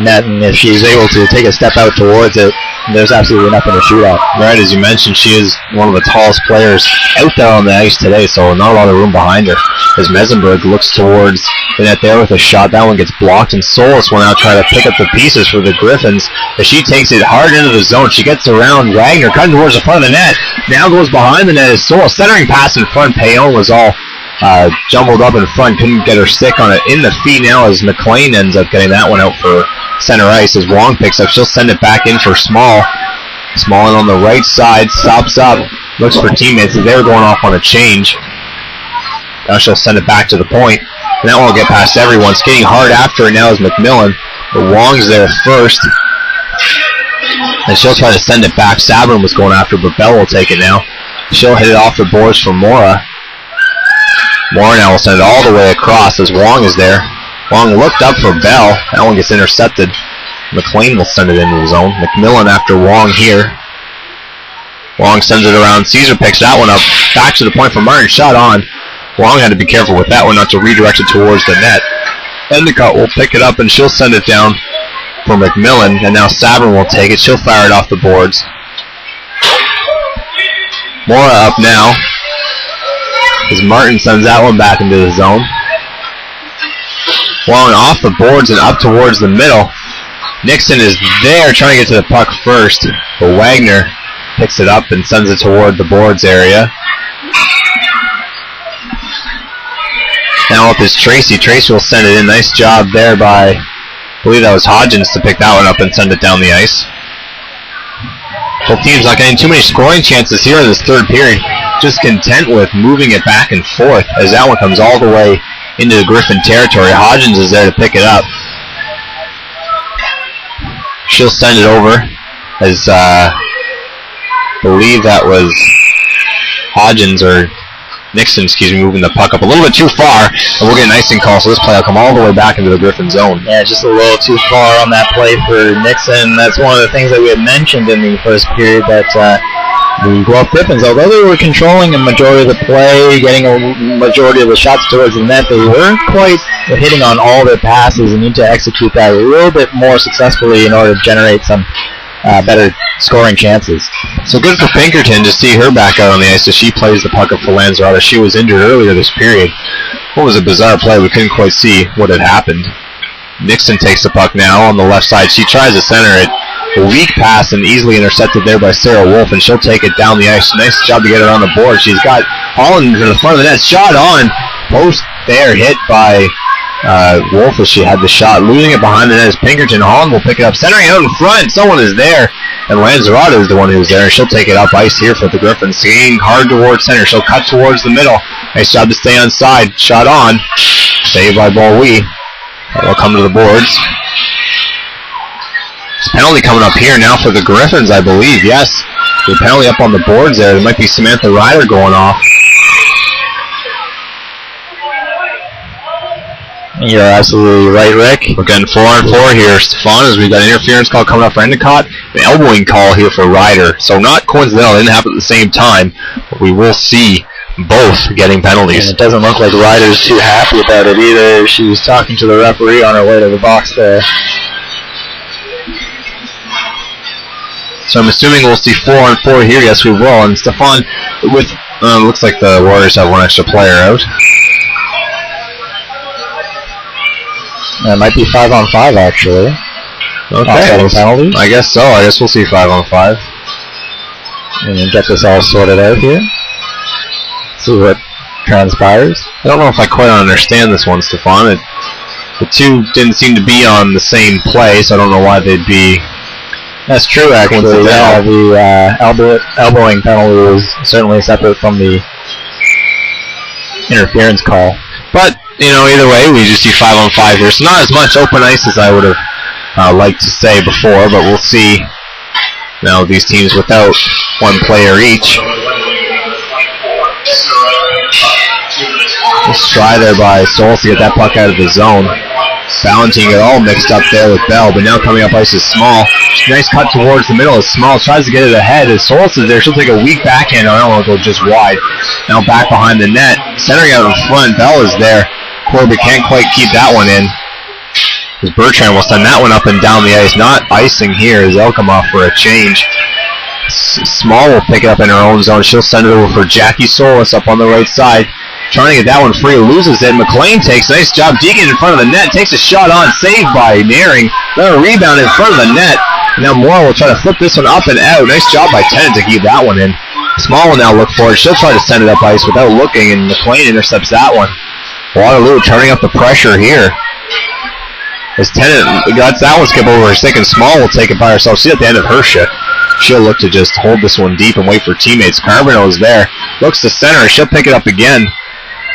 net, and if she's able to take a step out towards it, there's absolutely nothing to shoot at. Right, as you mentioned, she is one of the tallest players out there on the ice today, so not a lot of room behind her. As Mesenberg looks towards the net there with a shot, that one gets blocked, and Solis will now try to pick up the pieces for the Griffins as she takes it hard into the zone. She gets around Wagner, cutting towards the front of the net. Now goes behind the net as Solis centering pass in front. Payon was all jumbled up in front, couldn't get her stick on it in the feet now as McLean ends up getting that one out for center ice as Wong picks up. She'll send it back in for Small. Small on the right side, stops up, looks for teammates as they're going off on a change. Now she'll send it back to the point, and that won't get past everyone. Skating hard after it now is McMillan, but Wong's there first, and she'll try to send it back. Sabrin was going after, but Bell will take it now. She'll hit it off the boards for Mora. Mora now will send it all the way across as Wong is there. Wong looked up for Bell. That one gets intercepted. McLean will send it into the zone. McMillan after Wong here. Wong sends it around. Caesar picks that one up. Back to the point for Martin. Shot on. Wong had to be careful with that one not to redirect it towards the net. Endicott will pick it up and she'll send it down for McMillan. And now Sabrin will take it. She'll fire it off the boards. Mora up now as Martin sends that one back into the zone. Wong off the boards and up towards the middle. Nixon is there trying to get to the puck first, but Wagner picks it up and sends it toward the boards area. Now up is Tracy. Tracy will send it in. Nice job there by, I believe that was Hodgins, to pick that one up and send it down the ice. Both teams not getting too many scoring chances here in this third period. Just content with moving it back and forth as that one comes all the way into the Griffin territory. Hodgins is there to pick it up. She'll send it over as I believe that was Hodgins or Nixon, excuse me, moving the puck up a little bit too far, and we'll get an icing call, so this play will come all the way back into the Griffin zone. Yeah, just a little too far on that play for Nixon. That's one of the things that we had mentioned in the first period, that the Guelph Griffins, although they were controlling a majority of the play, getting a majority of the shots towards the net, they weren't quite hitting on all their passes and need to execute that a little bit more successfully in order to generate some better scoring chances. So good for Pinkerton to see her back out on the ice as she plays the puck up for Lanzarote. She was injured earlier this period. What was a bizarre play. We couldn't quite see what had happened. Nixon takes the puck now on the left side. She tries to center it. A weak pass and easily intercepted there by Sarah Wolf, and she'll take it down the ice. Nice job to get it on the board. She's got Holland to the front of the net. Shot on. Post there, hit by Wolf as she had the shot. Losing it behind the net is Pinkerton. Holland will pick it up. Centering out in front. Someone is there. And Lanzarote is the one who's there. She'll take it up ice here for the Griffins. Skating hard towards center. She'll cut towards the middle. Nice job to stay on side. Shot on. Saved by Beaulieu. That will come to the boards. There's a penalty coming up here now for the Griffins, I believe. Yes. The penalty up on the boards there. There might be Samantha Ryder going off. You're absolutely right, Rick. We're getting 4-on-4 here, Stefan, as we've got an interference call coming up for Endicott, an elbowing call here for Ryder. So not coincidental, it didn't happen at the same time, but we will see both getting penalties. And it doesn't look like Ryder's too happy about it either. She was talking to the referee on her way to the box there. So I'm assuming we'll see 4-on-4 here. Yes, we will. And Stefan, with looks like the Warriors have one extra player out. It might be 5-on-5 actually. Okay. Penalty. I guess so. I guess we'll see 5-on-5. And then get this all sorted out here. See what transpires. I don't know if I quite understand this one, Stefan. The two didn't seem to be on the same play, so I don't know why they'd be. That's true, actually. Yeah, the elbowing penalty was certainly separate from the interference call. But, you know, either way, we just see 5-on-5 here. So not as much open ice as I would have liked to say before, but we'll see now these teams without one player each. Just try there by Souls to get that puck out of the zone. Balancing it all mixed up there with Bell, but now coming up ice is Small. Nice cut towards the middle as Small tries to get it ahead. As Souls is there, she'll take a weak backhand. I don't want to go just wide. Now back behind the net, centering out in front. Bell is there. Corbett can't quite keep that one in. As Bertrand will send that one up and down the ice. Not icing here as they'll come off for a change. Small will pick it up in her own zone. She'll send it over for Jackie Solis up on the right side. Trying to get that one free, loses it. McLean takes, nice job. Deacon in front of the net, takes a shot on, saved by Naring. Then a rebound in front of the net. Now Moore will try to flip this one up and out. Nice job by Tennant to keep that one in. Small will now look for it. She'll try to send it up ice without looking, and McLean intercepts that one. Waterloo turning up the pressure here. As Tennant gets that one skip over her stick, and Small will take it by herself. She's at the end of her shift. She'll look to just hold this one deep and wait for teammates. Carbonell is there. Looks to center. She'll pick it up again.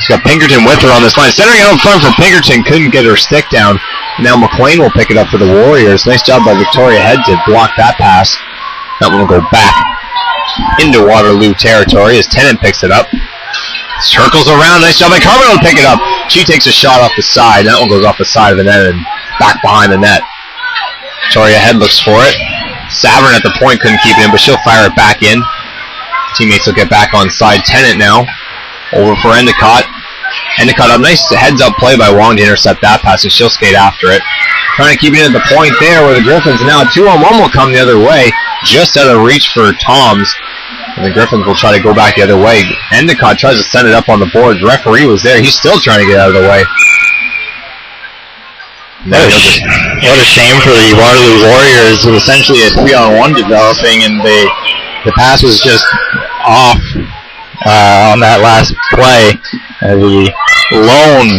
She's got Pinkerton with her on this line. Centering out in front for Pinkerton. Couldn't get her stick down. Now McLean will pick it up for the Warriors. Nice job by Victoria Head to block that pass. That one will go back into Waterloo territory as Tennant picks it up. Circles around. Nice job by Carbonell to pick it up. She takes a shot off the side. That one goes off the side of the net and back behind the net. Victoria Head looks for it. Savern at the point couldn't keep it in, but she'll fire it back in. Teammates will get back on side. Tennant now. Over for Endicott. Endicott up. Nice heads-up play by Wong to intercept that pass, and she'll skate after it. Trying to keep it at the point there where the Griffins now 2-on-1 will come the other way. Just out of reach for Toms. And the Griffins will try to go back the other way. Endicott tries to send it up on the boards. Referee was there. He's still trying to get out of the way. What a shame for the Waterloo Warriors. It was essentially a 3-on-1 developing, and the pass was just off on that last play. The lone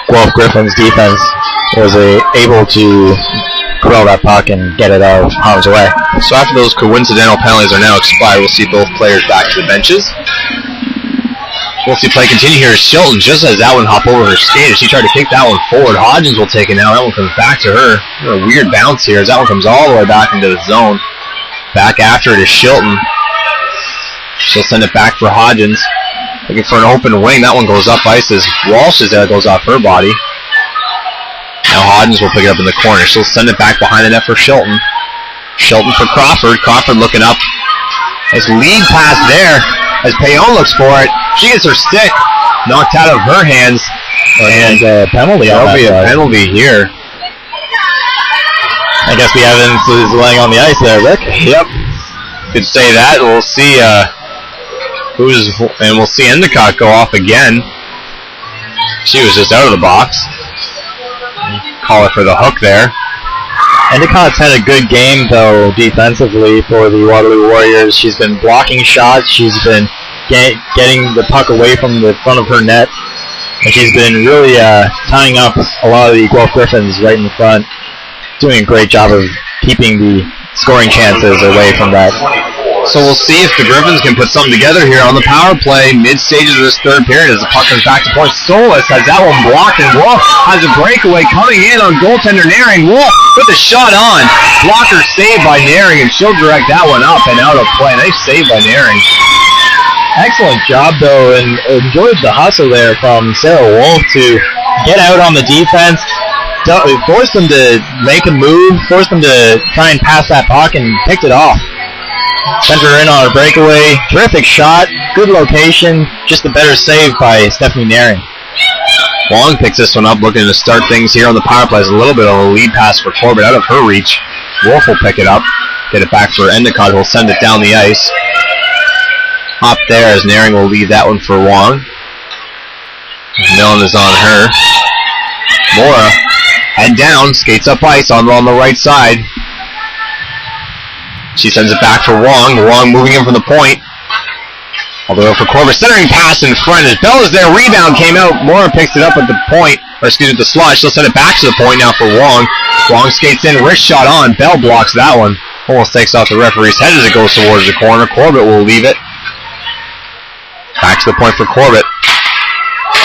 Guelph Griffins defense was able to quell that puck and get it out of harm's way. So after those coincidental penalties are now expired, we'll see both players back to the benches. We'll see play continue here as Shilton just as that one hop over her skate. She tried to kick that one forward. Hodgins will take it now. That one comes back to her. A weird bounce here as that one comes all the way back into the zone. Back after it is Shilton. She'll send it back for Hodgins. Looking for an open wing. That one goes up ice as Walsh is there. That goes off her body. Now Hodgins will pick it up in the corner. She'll send it back behind the net for Shilton. Shilton for Crawford. Crawford looking up. Nice lead pass there as Payon looks for it. She gets her stick knocked out of her hands. And a penalty. There'll be a penalty here. I guess the evidence is laying on the ice there, Rick. Yep. Could say that. We'll see and we'll see Endicott go off again. She was just out of the box. Call it for the hook there. Endicott's had a good game, though, defensively for the Waterloo Warriors. She's been blocking shots. She's been getting the puck away from the front of her net. And she's been really tying up a lot of the Guelph Griffins right in the front. Doing a great job of keeping the scoring chances away from that. So we'll see if the Griffins can put something together here on the power play mid-stages of this third period as the puck comes back to point. Solis has that one blocked, and Wolf has a breakaway coming in on goaltender Naring. Wolf with the shot on. Blocker saved by Naring, and she'll direct that one up and out of play. Nice save by Naring. Excellent job, though, and enjoyed the hustle there from Sarah Wolf to get out on the defense, forced them to make a move, forced them to try and pass that puck, and picked it off. Sent her in on a breakaway. Terrific shot. Good location. Just a better save by Stephanie Naring. Wong picks this one up, looking to start things here on the power play. There's a little bit of a lead pass for Corbett out of her reach. Wolf will pick it up. Get it back for Endicott, who will send it down the ice. Up there as Naring will lead that one for Wong. Millen is on her. Mora Head down, skates up ice on the right side. She sends it back for Wong. Wong moving in from the point. All the way for Corbett. Centering pass in front. As Bell is there. Rebound came out. Moore picks it up at the point. Or excuse me, the slot. She'll send it back to the point now for Wong. Wong skates in. Wrist shot on. Bell blocks that one. Almost takes off the referee's head as it goes towards the corner. Corbett will leave it. Back to the point for Corbett.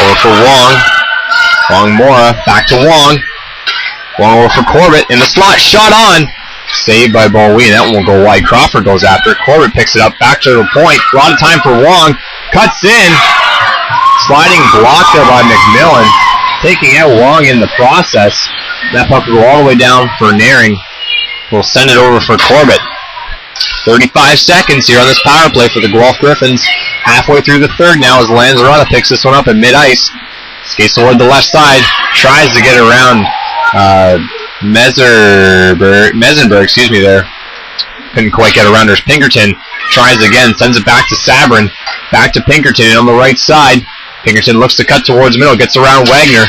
Over for Wong. Wong Mora. Back to Wong. Wong over for Corbett. In the slot. Shot on. Saved by Bowie. That one will go wide. Crawford goes after it. Corbett picks it up. Back to the point. A lot of time for Wong. Cuts in. Sliding block there by McMillan. Taking out Wong in the process. That puck will go all the way down for Naring. We'll send it over for Corbett. 35 seconds here on this power play for the Guelph Griffins. Halfway through the third now as Lanzarote picks this one up at mid-ice. Skates toward the left side. Tries to get around Mesenberg, excuse me there. Couldn't quite get around her. Pinkerton tries again, sends it back to Sabrin. Back to Pinkerton on the right side. Pinkerton looks to cut towards middle, gets around Wagner.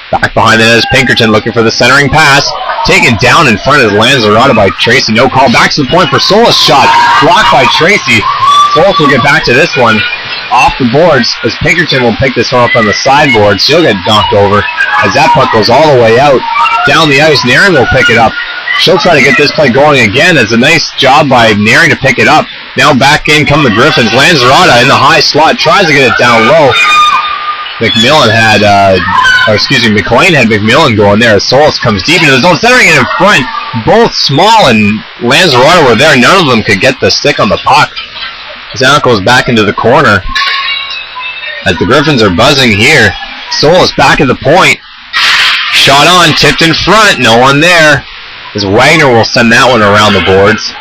Back behind the net is Pinkerton looking for the centering pass. Taken down in front of Lanzarote by Tracy. No call. Back to the point for Solis. Shot blocked by Tracy. Solis will get back to this one. Off the boards as Pinkerton will pick this one up on the sideboard. She'll get knocked over as that puck goes all the way out. Down the ice, Naring will pick it up. She'll try to get this play going again. It's a nice job by Naring to pick it up. Now back in come the Griffins. Lanzarote in the high slot. Tries to get it down low. McMillan had, McLean had McMillan going there as Solis comes deep into the zone. Centering it in front. Both Small and Lanzarote were there. None of them could get the stick on the puck. Zanuck goes back into the corner. As the Griffins are buzzing here. Solis back at the point. Shot on, tipped in front. No one there. As Wagner will send that one around the boards.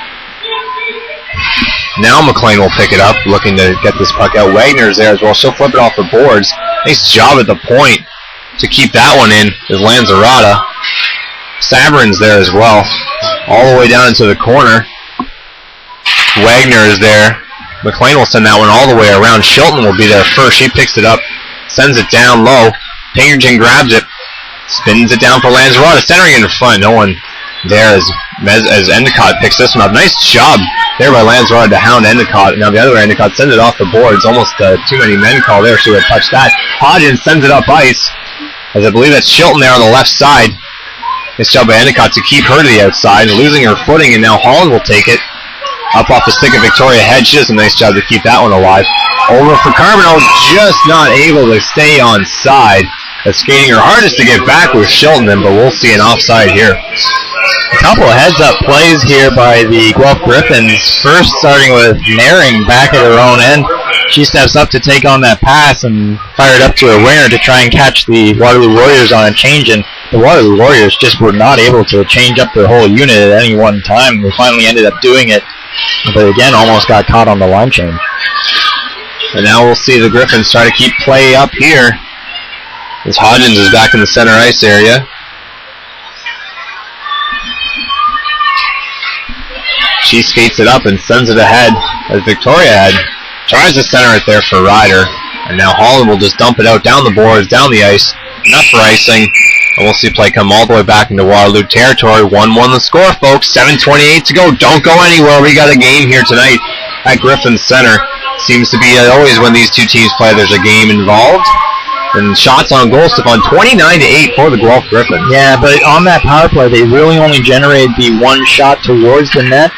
Now McLean will pick it up, looking to get this puck out. Wagner's there as well. She'll flip it off the boards. Nice job at the point to keep that one in is Lanzarote. Sabrin's there as well. All the way down into the corner. Wagner is there. McLean will send that one all the way around. Shilton will be there first. She picks it up, sends it down low. Pinkerton grabs it, spins it down for Lanzarote. Centering in front. No one there as Endicott picks this one up. Nice job there by Lanzarote to hound Endicott. Now the other Endicott sends it off the boards. Almost too many men call there. She would have touched that. Hodgins sends it up ice. As I believe that's Shilton there on the left side. Nice job by Endicott to keep her to the outside. Losing her footing, and now Holland will take it. Up off the stick of Victoria Head. She does a nice job to keep that one alive. Over for Carbonell. Just not able to stay on side. Skating her hardest to get back with Shilton, but we'll see an offside here. A couple of heads-up plays here by the Guelph Griffins. First starting with Naring back at her own end. She steps up to take on that pass and fired up to her winger to try and catch the Waterloo Warriors on a change, and the Waterloo Warriors just were not able to change up their whole unit at any one time. They finally ended up doing it, but again almost got caught on the line change. And now we'll see the Griffins try to keep play up here as Hodgins is back in the center ice area. She skates it up and sends it ahead as Victoria Head tries to center it there for Ryder. And now Holland will just dump it out down the boards, down the ice. Enough for icing. And we'll see play come all the way back into Waterloo territory. 1-1 the score, folks. 7:28 to go. Don't go anywhere. We got a game here tonight at Griffin Center. Seems to be always when these two teams play, there's a game involved. And shots on goal, Stefan, 29-8 for the Guelph Griffins. Yeah, but on that power play, they really only generated the one shot towards the net.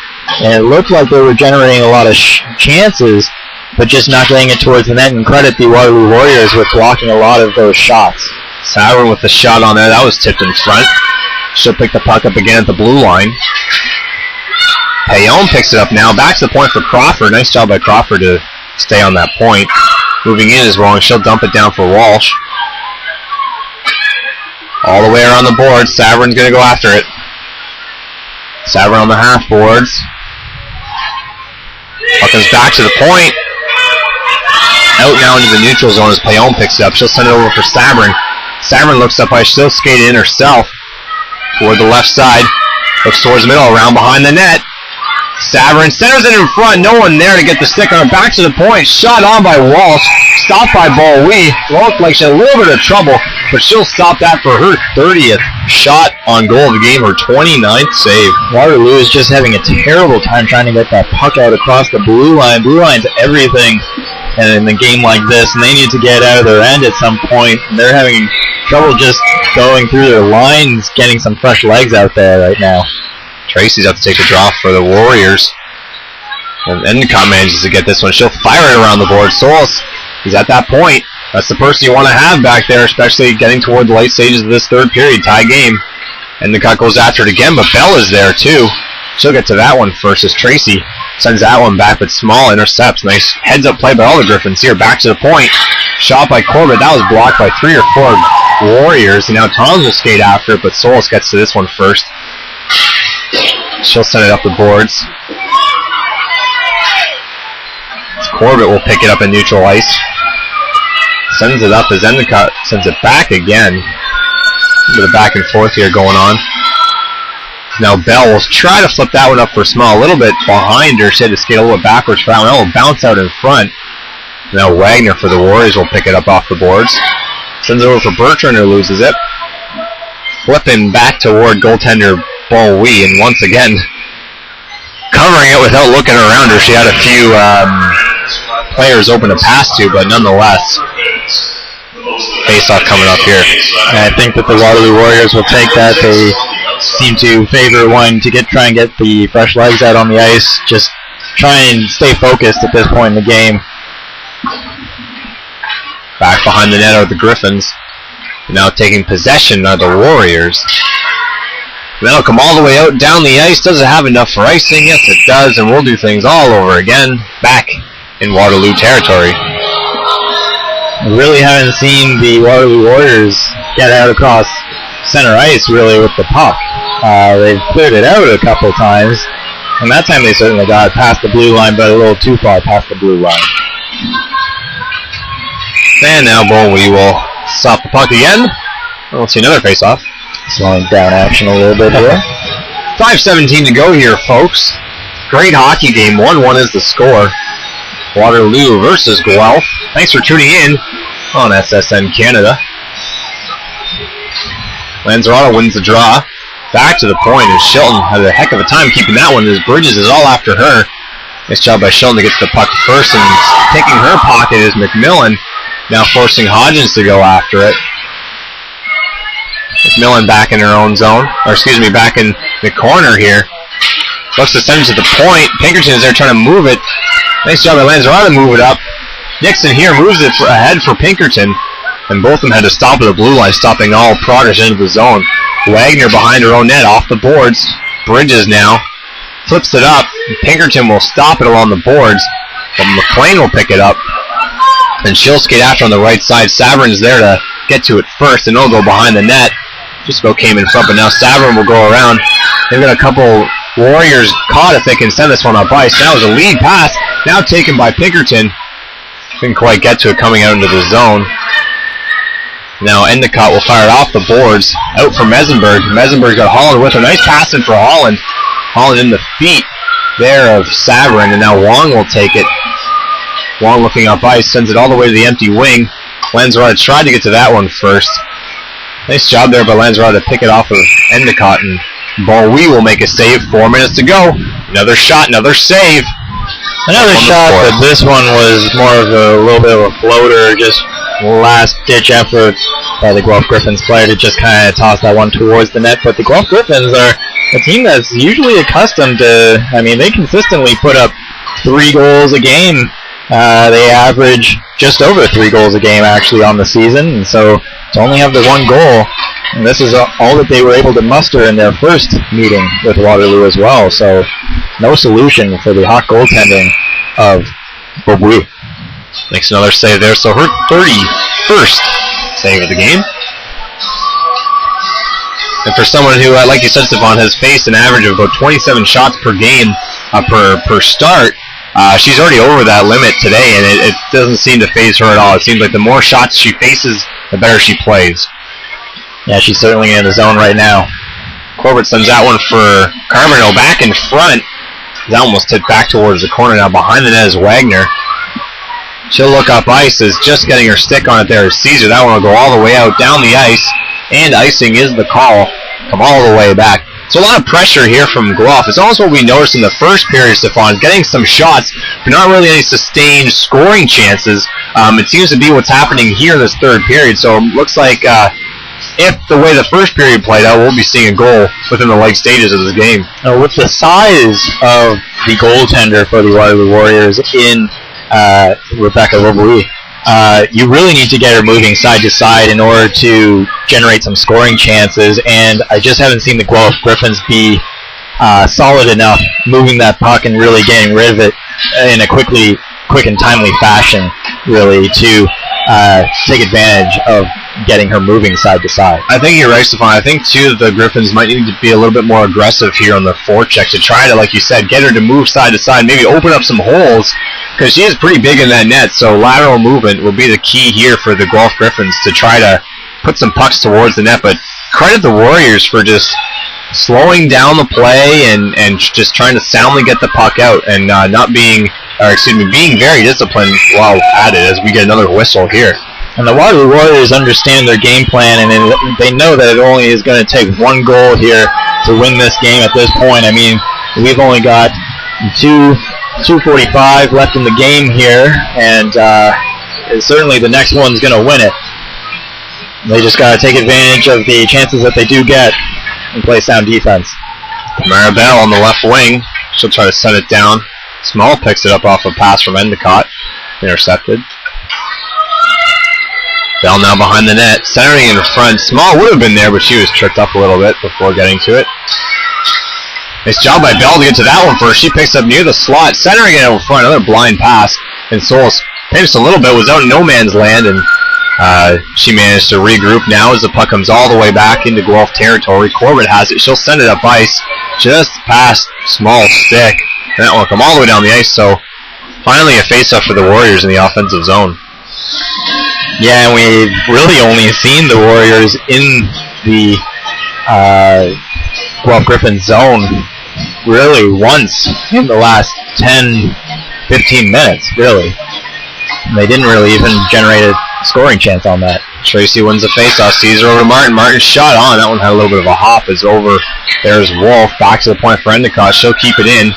And it looked like they were generating a lot of chances, but just not getting it towards the net. And credit the Waterloo Warriors with blocking a lot of those shots. Sauer with the shot on there. That was tipped in front. She'll pick the puck up again at the blue line. Payon picks it up now. Back to the point for Crawford. Nice job by Crawford to stay on that point. Moving in is wrong. She'll dump it down for Walsh. All the way around the board. Saverin's going to go after it. Saverin on the half boards. Puck comes back to the point. Out now into the neutral zone as Payon picks it up. She'll send it over for Saverin. Saverin looks up. She'll skate in herself toward the left side. Looks towards the middle, around behind the net. Saverin centers it in front. No one there to get the stick on her. Back to the point. Shot on by Walsh. Stopped by Bowie. Looked like she had a little bit of trouble. but she'll stop that for her 30th shot on goal of the game, her 29th save. Waterloo is just having a terrible time trying to get that puck out across the blue line. Blue line's everything in a game like this, and they need to get out of their end at some point. And they're having trouble just going through their lines, getting some fresh legs out there right now. Tracy's up to take the draw for the Warriors. And Endicott manages to get this one. She'll fire it around the board. Solis is at that point. That's the person you want to have back there, especially getting toward the late stages of this third period. Tie game. Endicott goes after it again, but Bell is there too. She'll get to that one first as Tracy sends that one back, but Small intercepts. Nice heads-up play by all the Griffins here. Back to the point. Shot by Corbett. That was blocked by 3 or 4 Warriors. And now Toms will skate after it, but Solis gets to this one first. She'll send it up the boards. Corbett will pick it up in neutral ice. Sends it up as Endicott sends it back again. A bit of back and forth here going on. Now Bell will try to flip that one up for Small. A little bit behind her. She had to skate a little bit backwards for that one. That will bounce out in front. Now Wagner for the Warriors will pick it up off the boards. Sends it over for Bertrand, who loses it. Flipping back toward goaltender Bowie, and once again covering it without looking around her. She had a few players open to pass to, but nonetheless, face-off coming up here. And I think that the Waterloo Warriors will take that. They seem to favor wanting to try and get the fresh legs out on the ice. Just try and stay focused at this point in the game. Back behind the net are the Griffins. Now taking possession are the Warriors. That'll come all the way out down the ice. Does it have enough for icing? Yes, it does, and we'll do things all over again. Back in Waterloo territory. We really haven't seen the Waterloo Warriors get out across center ice really with the puck. They've cleared it out a couple times, and that time they certainly got past the blue line, but a little too far past the blue line. And now Bowie will stop the puck again. We'll see another face-off. Slowing down action a little bit here. 5:17 to go here, folks. Great hockey game. 1-1 is the score. Waterloo versus Guelph. Thanks for tuning in on SSN Canada. Lanzarotto wins the draw. Back to the point as Shilton had a heck of a time keeping that one as Bridges is all after her. Nice job by Shilton to get to the puck first, and taking her pocket is McMillan, now forcing Hodgins to go after it. McMillan back in her own zone, or excuse me, back in the corner here. Looks to send it to the point. Pinkerton is there trying to move it. Nice job by Lanzarotto to move it up. Nixon here moves it ahead for Pinkerton, and both of them had to stop at the blue line, stopping all progress into the zone. Wagner behind her own net, off the boards. Bridges now flips it up. Pinkerton will stop it along the boards, but McLean will pick it up, and she'll skate after on the right side. Saverin's there to get to it first, and it'll go behind the net. Just about came in front, but now Saverin will go around. They've got a couple Warriors caught if they can send this one up ice. That was a lead pass, now taken by Pinkerton. Couldn't quite get to it coming out into the zone. Now Endicott will fire it off the boards, out for Mesenberg. Mesenberg's got Holland with her. Nice passing for Holland. Holland in the feet there of Saverin, and now Wong will take it. Wong looking up ice, sends it all the way to the empty wing. Lanzarotto tried to get to that one first. Nice job there by Lanzarotto to pick it off of Endicott, and Bowie will make a save. 4 minutes to go. Another shot, another save. Another shot, but this one was more of a little bit of a floater, just last-ditch effort by the Guelph Griffins player to just kind of toss that one towards the net. But the Guelph Griffins are a team that's usually accustomed to, I mean, they consistently put up 3 goals a game. They average just over 3 goals a game, actually, on the season. And so to only have the 1 goal, and this is all that they were able to muster in their first meeting with Waterloo as well. So no solution for the hot goaltending of Bobu. Makes another save there, so her 31st save of the game. And for someone who, like you said, Stefan, has faced an average of about 27 shots per game per start, she's already over that limit today, and it doesn't seem to faze her at all. It seems like the more shots she faces, the better she plays. Yeah, she's certainly in the zone right now. Corbett sends that one for Carmino back in front. That almost hit back towards the corner. Now behind the net is Wagner. She'll look up ice, is just getting her stick on it there as Caesar. That one will go all the way out down the ice, and icing is the call. Come all the way back. So a lot of pressure here from Guelph. It's almost what we noticed in the first period, Stefan, getting some shots, but not really any sustained scoring chances. It seems to be what's happening here in this third period, so it looks like if the way the first period played out, we'll be seeing a goal within the late stages of this game. With the size of the goaltender for the Waterloo Warriors in Rebecca Louis, you really need to get her moving side to side in order to generate some scoring chances, and I just haven't seen the Guelph Griffins be solid enough moving that puck and really getting rid of it in a quick and timely fashion, really, to take advantage of getting her moving side to side. I think you're right, Stefan. I think, too, the Griffins might need to be a little bit more aggressive here on the forecheck to try to, like you said, get her to move side to side, maybe open up some holes, because she is pretty big in that net, so lateral movement will be the key here for the Guelph Griffins to try to put some pucks towards the net. But credit the Warriors for just slowing down the play and just trying to soundly get the puck out and being very disciplined while at it as we get another whistle here. And the Waterloo Warriors understand their game plan, and they know that it only is going to take one goal here to win this game at this point. I mean, we've only got 2:45 left in the game here, and certainly the next one's going to win it. They just got to take advantage of the chances that they do get and play sound defense. Maribel on the left wing. She'll try to set it down. Small picks it up off a pass from Endicott. Intercepted. Bell now behind the net. Centering in front. Small would have been there, but she was tripped up a little bit before getting to it. Nice job by Bell to get to that one first. She picks up near the slot. Centering it in front. Another blind pass. And Souls pinched a little bit. Was out in no man's land, and she managed to regroup now as the puck comes all the way back into Guelph territory. Corbett has it. She'll send it up ice just past Small's stick. And that one will come all the way down the ice. So finally a face-up for the Warriors in the offensive zone. Yeah, and we've really only seen the Warriors in the Guelph Griffins zone really once in the last 10-15 minutes, really. And they didn't really even generate a scoring chance on that. Tracy wins the face-off. Caesar over Martin. Martin shot on. That one had a little bit of a hop. It's over. There's Wolf. Back to the point for Endicott. She'll keep it in.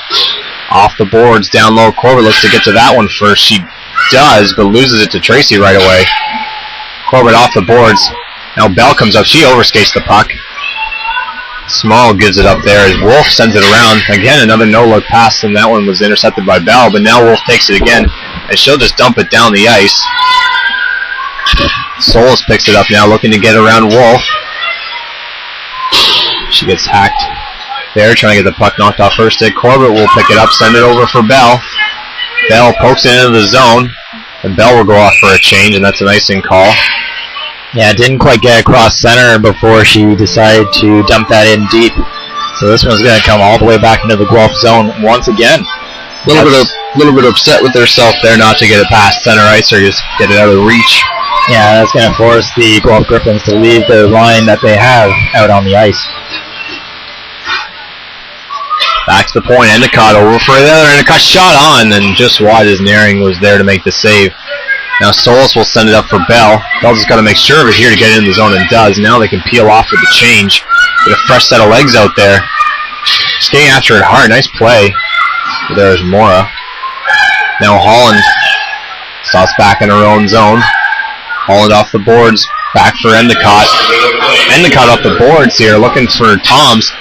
Off the boards. Down low. Corbett looks to get to that one first. She does, but loses it to Tracy right away. Corbett off the boards. Now Bell comes up. She overskates the puck. Small gives it up there as Wolf sends it around. Again, another no-look pass, and that one was intercepted by Bell, but now Wolf takes it again, and she'll just dump it down the ice. Souls picks it up now, looking to get around Wolf. She gets hacked there, trying to get the puck knocked off her stick. Corbett will pick it up, send it over for Bell. Bell pokes it into the zone, and Bell will go off for a change, and that's an icing call. Yeah, didn't quite get across center before she decided to dump that in deep. So this one's going to come all the way back into the Guelph zone once again. A little bit upset with herself there not to get it past center ice or just get it out of reach. Yeah, that's going to force the Guelph Griffins to leave the line that they have out on the ice. Back to the point, Endicott over for the other. Endicott shot on, and just wide as Naring was there to make the save. Now Solis will send it up for Bell. Bell's just got to make sure of it here to get into the zone, and does. Now they can peel off with the change. Get a fresh set of legs out there. Just getting after it hard. Nice play. There's Mora. Now Holland stops back in her own zone. Holland off the boards. Back for Endicott. Endicott off the boards here, looking for Toms.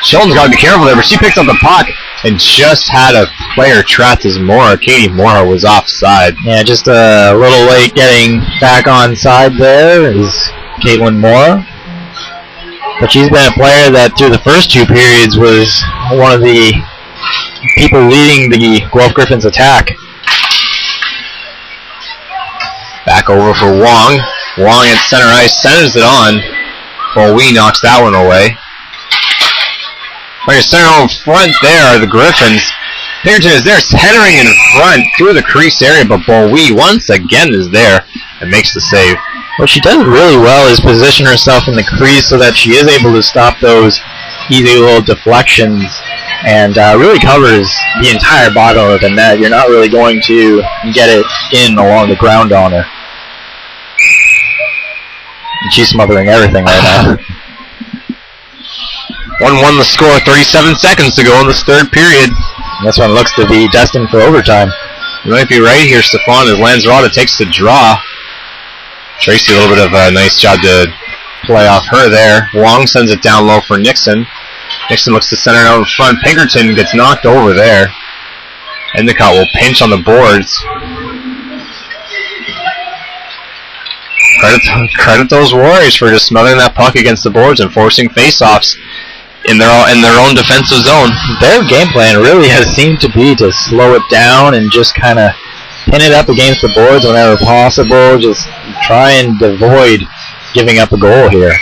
Sheldon's got to be careful there, but she picks up the puck and just had a player trapped as Mora. Katie Mora was offside. Yeah, just a little late getting back on side there is Caitlin Mora. But she's been a player that through the first two periods was one of the people leading the Guelph Griffins attack. Back over for Wong. Wong at center ice centers it on. Bowie knocks that one away. Right, center in front there are the Griffins. Pinkerton is there, centering in front through the crease area, but Bowie once again is there and makes the save. What she does really well is position herself in the crease so that she is able to stop those easy little deflections and really covers the entire bottom of the net. You're not really going to get it in along the ground on her. And she's smothering everything right now. 1-1 the score, 37 seconds to go in this third period. And this one looks to be destined for overtime. You might be right here, Stefan, as Lanzarote takes the draw. Tracy, a little bit of a nice job to play off her there. Wong sends it down low for Nixon. Nixon looks to center it out in front. Pinkerton gets knocked over there. Endicott will pinch on the boards. Credit those Warriors for just smothering that puck against the boards and forcing face-offs in their own defensive zone. Their game plan really has seemed to be to slow it down and just kind of pin it up against the boards whenever possible. Just try and avoid giving up a goal here.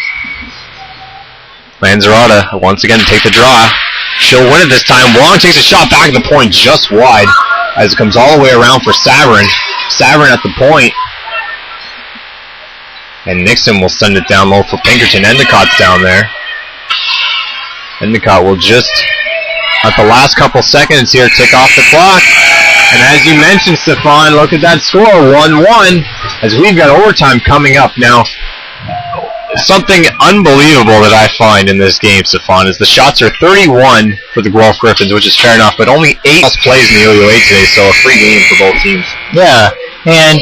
Lanzarote once again take the draw. She'll win it this time. Wong takes a shot back at the point just wide as it comes all the way around for Saverin. Saverin at the point. And Nixon will send it down low for Pinkerton. Endicott's down there. Endicott will just, at the last couple seconds here, tick off the clock. And as you mentioned, Stefan, look at that score, 1-1, as we've got overtime coming up. Now, something unbelievable that I find in this game, Stefan, is the shots are 31 for the Guelph Griffins, which is fair enough, but only 8 plays in the OUA today, so a free game for both teams. Yeah, and,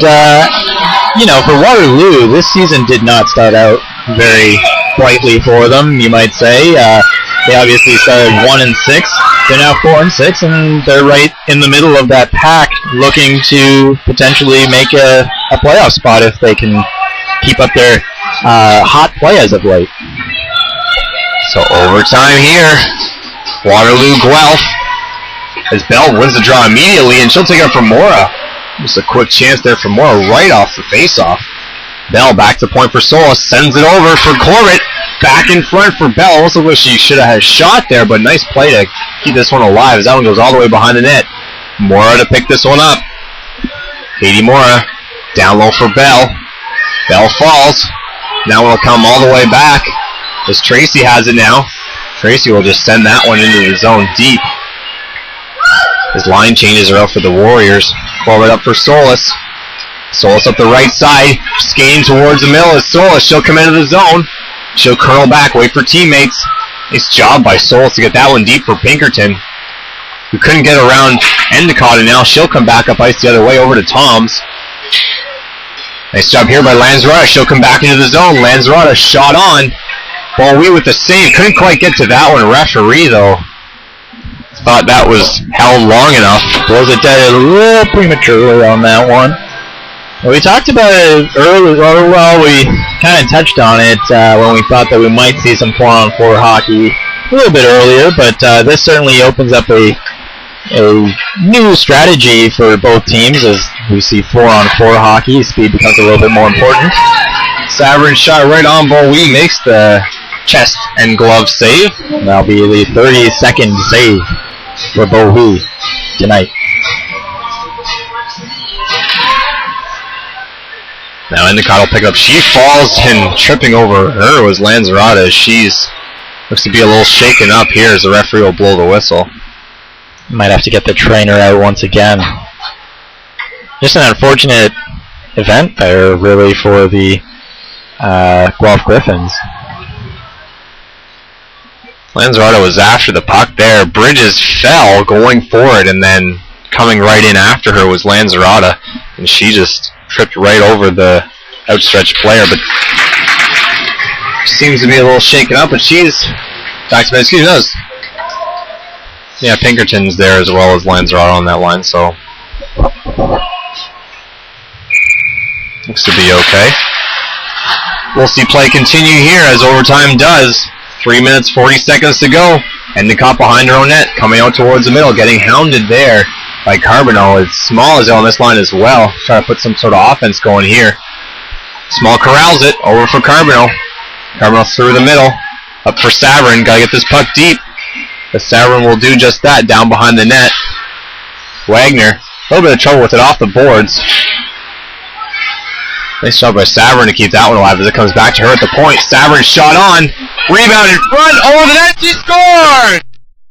you know, for Waterloo, this season did not start out very brightly for them, you might say. They obviously started 1-6. They're now 4-6, and they're right in the middle of that pack, looking to potentially make a playoff spot if they can keep up their hot play as of late. So overtime here. Waterloo Guelph. As Bell wins the draw immediately, and she'll take it from Mora. Just a quick chance there for Mora right off the face-off. Bell back to point for Solis, sends it over for Corbett. Back in front for Bell. Also wish she should have had a shot there, but nice play to keep this one alive as that one goes all the way behind the net. Mora to pick this one up. Katie Mora down low for Bell. Bell falls. Now it'll come all the way back as Tracy has it now. Tracy will just send that one into the zone deep. His line changes are out for the Warriors. Forward up for Solis. Solis up the right side, skating towards the middle as Solis. She'll come into the zone. She'll curl back, wait for teammates. Nice job by Solis to get that one deep for Pinkerton, who couldn't get around Endicott, and now she'll come back up ice the other way over to Toms. Nice job here by Lanzarote. She'll come back into the zone. Lanzarote shot on. Ballwee with the save. Couldn't quite get to that one. Referee, though, thought that was held long enough. Was it dead a little prematurely on that one? Well, we talked about it earlier, well, we kind of touched on it when we thought that we might see some 4-on-4 hockey a little bit earlier, but this certainly opens up a new strategy for both teams as we see 4-on-4 hockey. Speed becomes a little bit more important. Saverin shot right on Ballwee, makes the chest and glove save. That'll be the 32nd save for Ballwee tonight. Now Endicott will pick up. She falls, and tripping over her was Lanzarote. She's looks to be a little shaken up here as the referee will blow the whistle. Might have to get the trainer out once again. Just an unfortunate event there, really, for the Guelph Griffins. Lanzarote was after the puck there. Bridges fell going for it, and then coming right in after her was Lanzarote, and she just tripped right over the outstretched player, but seems to be a little shaken up, but she's back to bed. Excuse me, yeah, Pinkerton's there as well as Lanzarote on that line, so looks to be okay. We'll see play continue here as overtime does. 3 minutes, 40 seconds to go. Endicott behind her own net, coming out towards the middle, getting hounded there by Carbonell. It's Small is on this line as well, trying to put some sort of offense going here. Small corrals it, over for Carbonell. Carbonell through the middle, up for Saverin, gotta get this puck deep. The Saverin will do just that, down behind the net. Wagner, a little bit of trouble with it off the boards. Nice job by Saverin to keep that one alive as it comes back to her at the point. Saverin shot on, rebound in front, over the net, she scores!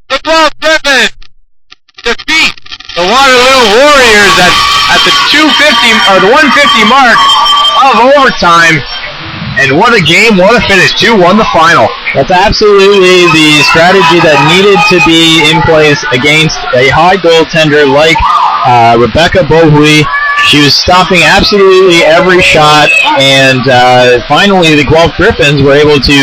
The Guelph Griffins defeat the Waterloo Warriors at the 250 or the 150 mark of overtime. And what a game, what a finish. 2-1 the final. That's absolutely the strategy that needed to be in place against a high goaltender like Rebecca Bohui. She was stopping absolutely every shot, and finally the Guelph Griffins were able to